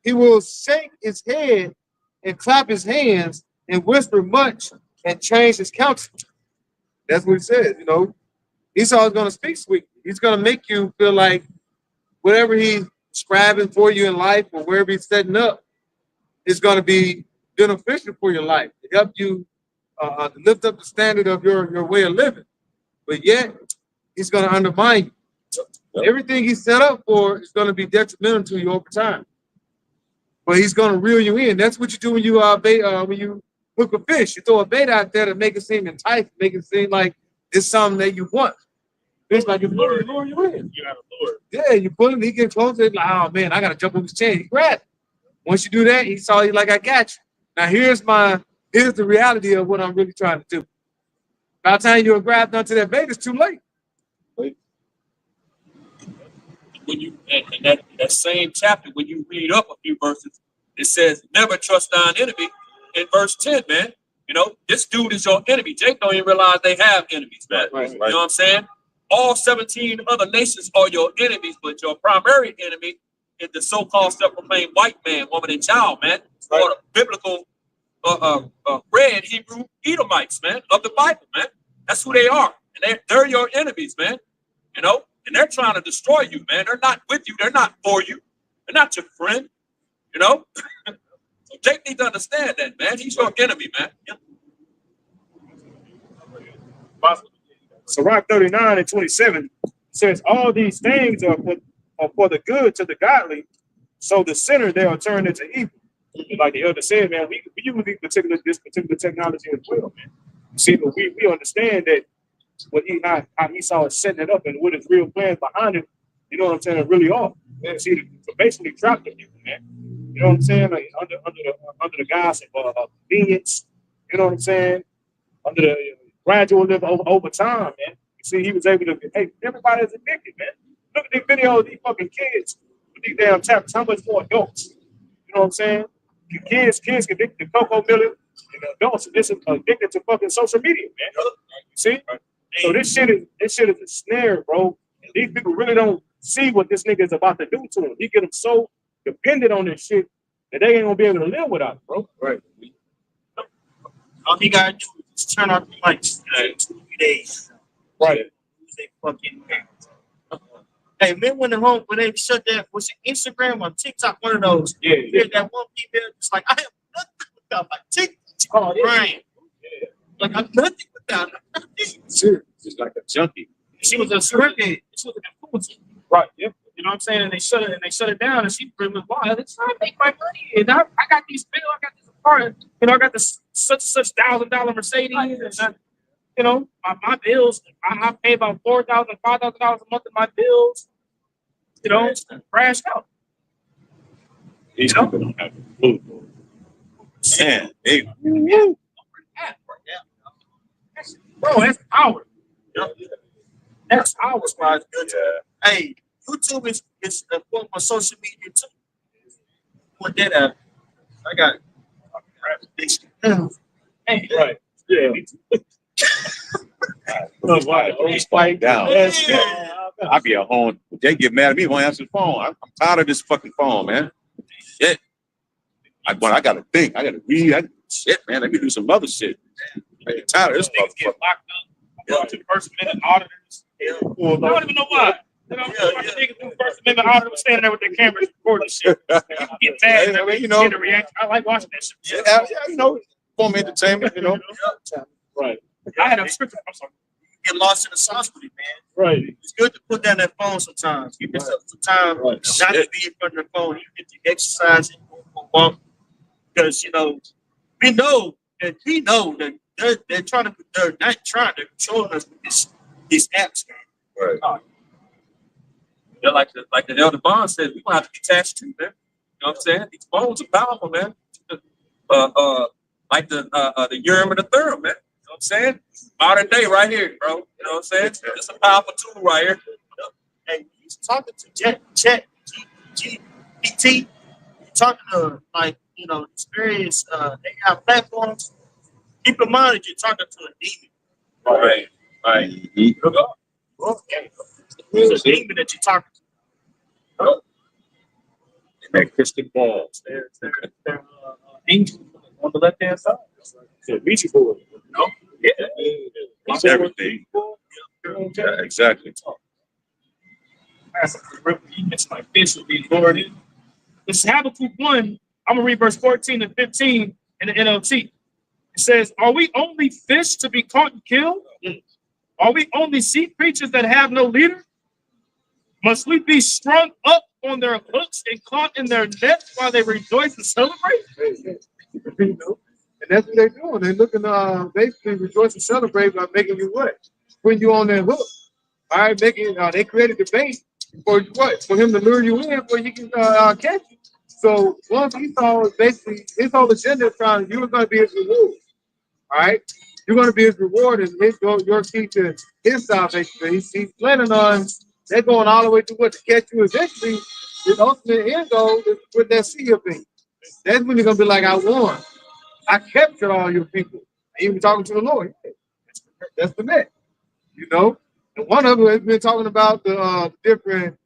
He will shake his head and clap his hands and whisper much and change his countenance." That's what he says. Esau is going to speak sweet. He's going to make you feel like whatever he's scribing for you in life or wherever he's setting up is going to be beneficial for your life to help you lift up the standard of your way of living. But yet, he's going to undermine you. Yep. Everything he's set up for is going to be detrimental to you over time. But he's going to reel you in. That's what you do when you hook a fish. You throw a bait out there to make it seem enticing, make it seem like it's something that you want. It's like you lure you in. You got to lure. Yeah, you pull him, he get closer, like, oh man, I got to jump on his chain. He grab it. Once you do that, he saw you like, I got you. Now here's the reality of what I'm really trying to do. By the time you're grabbed onto that bait, it's too late. When you in that same chapter, when you read up a few verses, it says, "Never trust thine enemy." In verse 10, man, this dude is your enemy. Jake don't even realize they have enemies, man. Right. You know what I'm saying? All 17 other nations are your enemies, but your primary enemy is the so-called self-proclaimed white man, woman, and child, man. Right. Or the biblical red Hebrew Edomites, man, of the Bible, man. That's who they are. And they're your enemies, man. And they're trying to destroy you, man. They're not with you. They're not for you. They're not your friend, So Jake needs to understand that, man. He's your enemy, man. Sirach 39 and 27 says, "All these things are for the good to the godly, so the sinner they are turned into evil." And like the elder said, man, we use this particular technology as well, man. See, but we understand that what how Esau is setting it up and what his real plans behind it, you know what I'm saying, really are. Man, see, to basically trap the people, man. You know what I'm saying? Like under the guise of convenience, you know what I'm saying? Under the gradual live over time, man. You see, he was able to, hey, everybody is addicted, man. Look at these videos of these fucking kids with these damn tablets. How much more adults? You know what I'm saying? The kids addicted to Coco Millie, and adults are addicted to fucking social media, man. You see? So this shit is a snare, bro. And these people really don't see what this nigga is about to do to them. He get them so dependent on this shit that they ain't gonna be able to live without it, bro. Right. All he gotta do is just turn off the lights in 2 days. Right. They fucking hey, man, when they shut that, was it Instagram or TikTok? One of those. Yeah. That one female just like, I have nothing without my TikTok. Oh, yeah. Right. Yeah. Like I'm nothing without nothing. Serious. Just like a junkie. She was a scripted. She was an influencer. Right. Yep. You know what I'm saying? And they shut it down. And she pretty much, wow, it's trying to make my money. And I got these bills, I got this apartment, you know, I got this such $1,000 Mercedes. And I, you know, my bills, I pay about $4,000, $5,000 a month in my bills. You know, crashed out. These people don't have a clue, bro. Man, hey, Bro, that's power. That's power, squad. Hey, YouTube is a form of social media too. Put that up. I got Hey, Right. Yeah. Spike down. yeah. I be at home. They get mad at me when I answer the phone. I'm tired of this fucking phone, man. Shit. I gotta think. I gotta read. Shit, man. Let me do some other shit. I get tired of this niggas get motherfucker. locked up. Go to First Amendment auditors. I don't even know why. You know, niggas do First Amendment auditors standing there with their cameras recording shit. People get mad. I mean, you know, Get a reaction. I like watching that shit. yeah, you know, form entertainment, you know. Right. I had a script. I'm sorry. Get lost in the sauce with it, man. Right. It's good to put down that phone sometimes. Give yourself some time Right. not to be in front of the phone. You get to exercise and walk. Because, you know, we know that they're not trying to control us with these apps, man. Right. They're like the Elder Bond said, we gonna have to be attached to, man. You know what I'm saying? These phones are powerful, man. Like the Urim and the Thummim, man. You know what I'm saying? Modern day right here, bro. You know what I'm saying? It's a powerful tool right here. And he's talking to Chat GPT. You're talking to, like, you know, these various AI platforms. Keep in mind that you're talking to a demon. Right. Right. Okay. It's a demon that you're talking to. Make crystal balls. They're angels on the left hand side. So Ouija board. No? Yeah. It's everything. Yeah, exactly. He gets my fish with these Lord. This is Habakkuk 1. I'm gonna read verse 14 and 15 in the NLT. It says, are we only fish to be caught and killed? Are we only sea creatures that have no leader? Must we be strung up on their hooks and caught in their nets while they rejoice and celebrate? You know? And that's what they're doing. They're looking to basically rejoice and celebrate by making you what? Putting you on their hook. All right, they created the bait for what? For him to lure you in where you can catch you. So once Esau is basically his whole agenda is trying, you were going to be his reward. All right, you're going to be his reward, and your key to his salvation. He's planning on they're going all the way to what to catch you eventually. The ultimate end goal is with that sea of things. That's when you're going to be like, I won. I captured all your people. Even talking to the Lord. That's the net. You know, and one of them has been talking about the different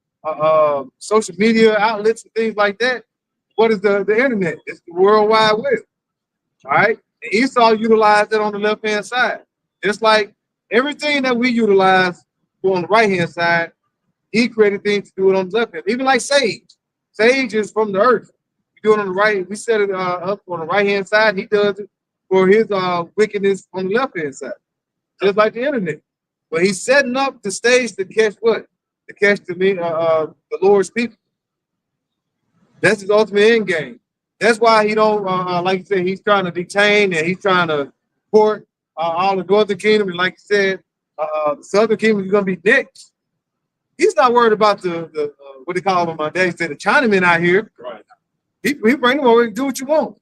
social media outlets and things like that. What is the internet? It's the World Wide Web. All right. And Esau utilized it on the left hand side. Just like everything that we utilize on the right hand side, he created things to do it on the left hand. Even like Sage. Sage is from the earth. We do it on the right. We set it up on the right hand side. He does it for his wickedness on the left hand side. Just like the internet. But he's setting up the stage to catch what? To catch the Lord's people. That's his ultimate end game. That's why he don't, like you said, he's trying to detain and he's trying to court all the northern kingdom, and like you said, the southern kingdom is going to be next. He's not worried about the what they call them. My dad said the Chinamen out here. Right. He bring them over and do what you want.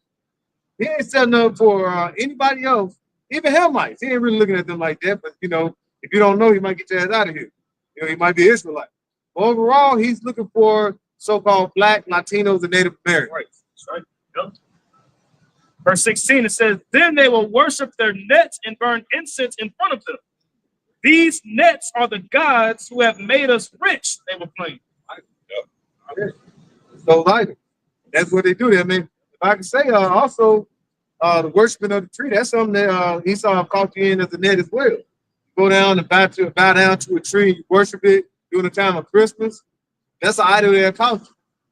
He ain't setting up for anybody else, even Hamites. He ain't really looking at them like that. But you know, if you don't know, he might get your ass out of here. You know, he might be Israelite. But overall, he's looking for so-called Black, Latinos, and Native Americans. Right. That's right. Yep. Verse 16, it says, then they will worship their nets and burn incense in front of them. These nets are the gods who have made us rich, they were playing. So like, that's what they do. I mean, if I can say also, the worshiping of the tree, that's something that Esau caught you in as a net as well. You go down and bow down to a tree, you worship it during the time of Christmas. That's an idol that caught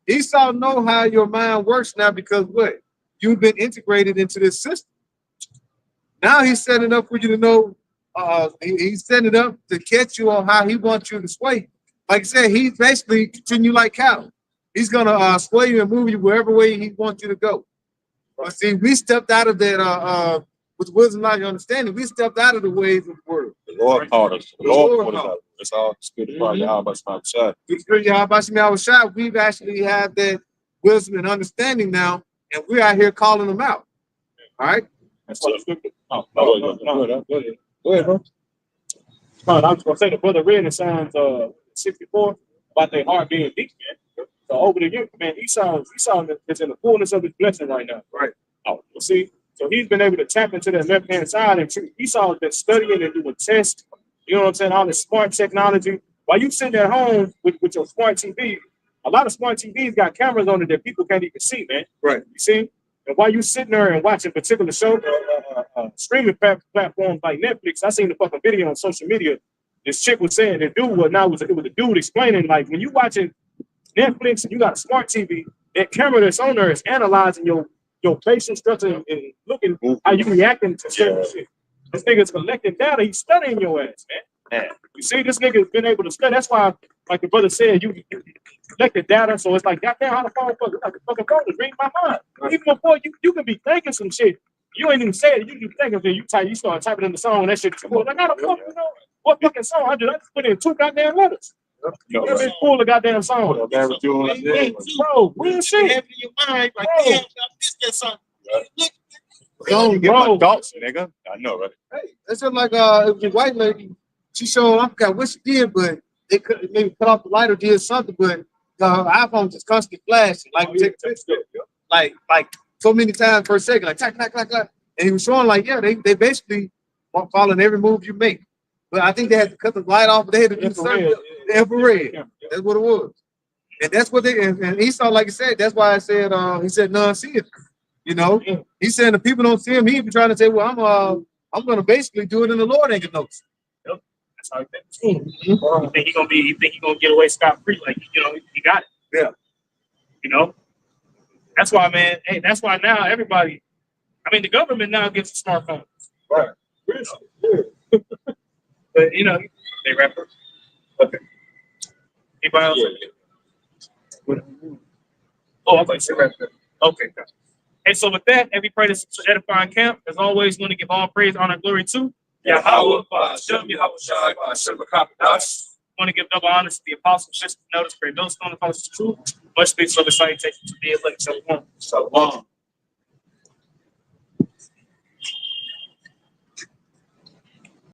you. Esau know how your mind works now because what? You've been integrated into this system. Now he's setting up for you to know, he's setting it up to catch you on how he wants you to sway. Like I said, he's basically treating you like cattle. He's gonna sway you and move you wherever way he wants you to go. But see, we stepped out of that with wisdom, knowledge, and understanding. We stepped out of the ways of the world. The Lord called us. The Lord called us. That's all. Spirit of God, Yahweh Shai. Through the Spirit of Yahweh Shai, we've actually had that wisdom and understanding now, and we're out here calling them out. All right. That's what the scripture. Go ahead, bro. I was gonna say the brother read in Psalms 64 about their heart being deep, man. So over the years, man, Esau is in the fullness of his blessing right now. Right. Oh, you see, so he's been able to tap into that left hand side, and Esau has been studying and doing tests. You know what I'm saying? All this smart technology. While you sitting at home with your smart TV, a lot of smart TVs got cameras on it that people can't even see, man. Right. You see? And while you sitting there and watching particular show, streaming platforms like Netflix, I seen the fucking video on social media. This chick was saying it was a dude explaining, like, when you watching Netflix and you got a smart TV, that camera that's on there is analyzing your facial structure and looking how you reacting to certain shit. This nigga's collecting data. He's studying your ass, man. You see, this nigga's been able to study. That's why, like the brother said, you collected data. So it's like, goddamn, how the phone like the fucking phone is reading my mind. Even before you can be thinking some shit. You ain't even said it. You just think of it. You start typing in the song and that shit. Like, how the fuck you know what fucking song? I just put in 2 goddamn letters. It's been full of goddamn songs. Bro, real shit. In your mind, like, Bro. damn, I missed that song. Look, You get my thoughts, nigga. I know, right? Hey, that's just like it was a white lady. She showed, I forgot what she did, but they could maybe cut off the light or did something, but her iPhone just constantly flashing, like take a picture, like so many times per second, like clack, clack, clack, clack. And he was showing like, yeah, they basically following every move you make. But I think they had to cut the light off. They had to do something. The infrared. That's what it was. And that's what they and Esau, like I said, that's why I said he said none see it. You know, he's saying the people don't see him. He be trying to say, well, I'm gonna basically do it in the Lord ain't gonna notice. Yep. That's how he thinks. You think he gonna get away scot-free? Like, you know, he got it. Yeah. You know? That's why, man. Hey, that's why now everybody, I mean, the government now gets smartphones. Right. But you know, they rapper. Okay. Anybody else? Oh, I thought you said rapper. Okay. And so with that, every pray this edifying camp, as always, want to give all praise, honor, and glory to Yahweh, Ba'ashem, Yahweh Shai, Ba'ashem, Ba'akadosh. Want to give double honors to the apostles, just notice, great millstone, the apostles of truth. Much peace, love, and salutation to the elect. Shalom. Shalom.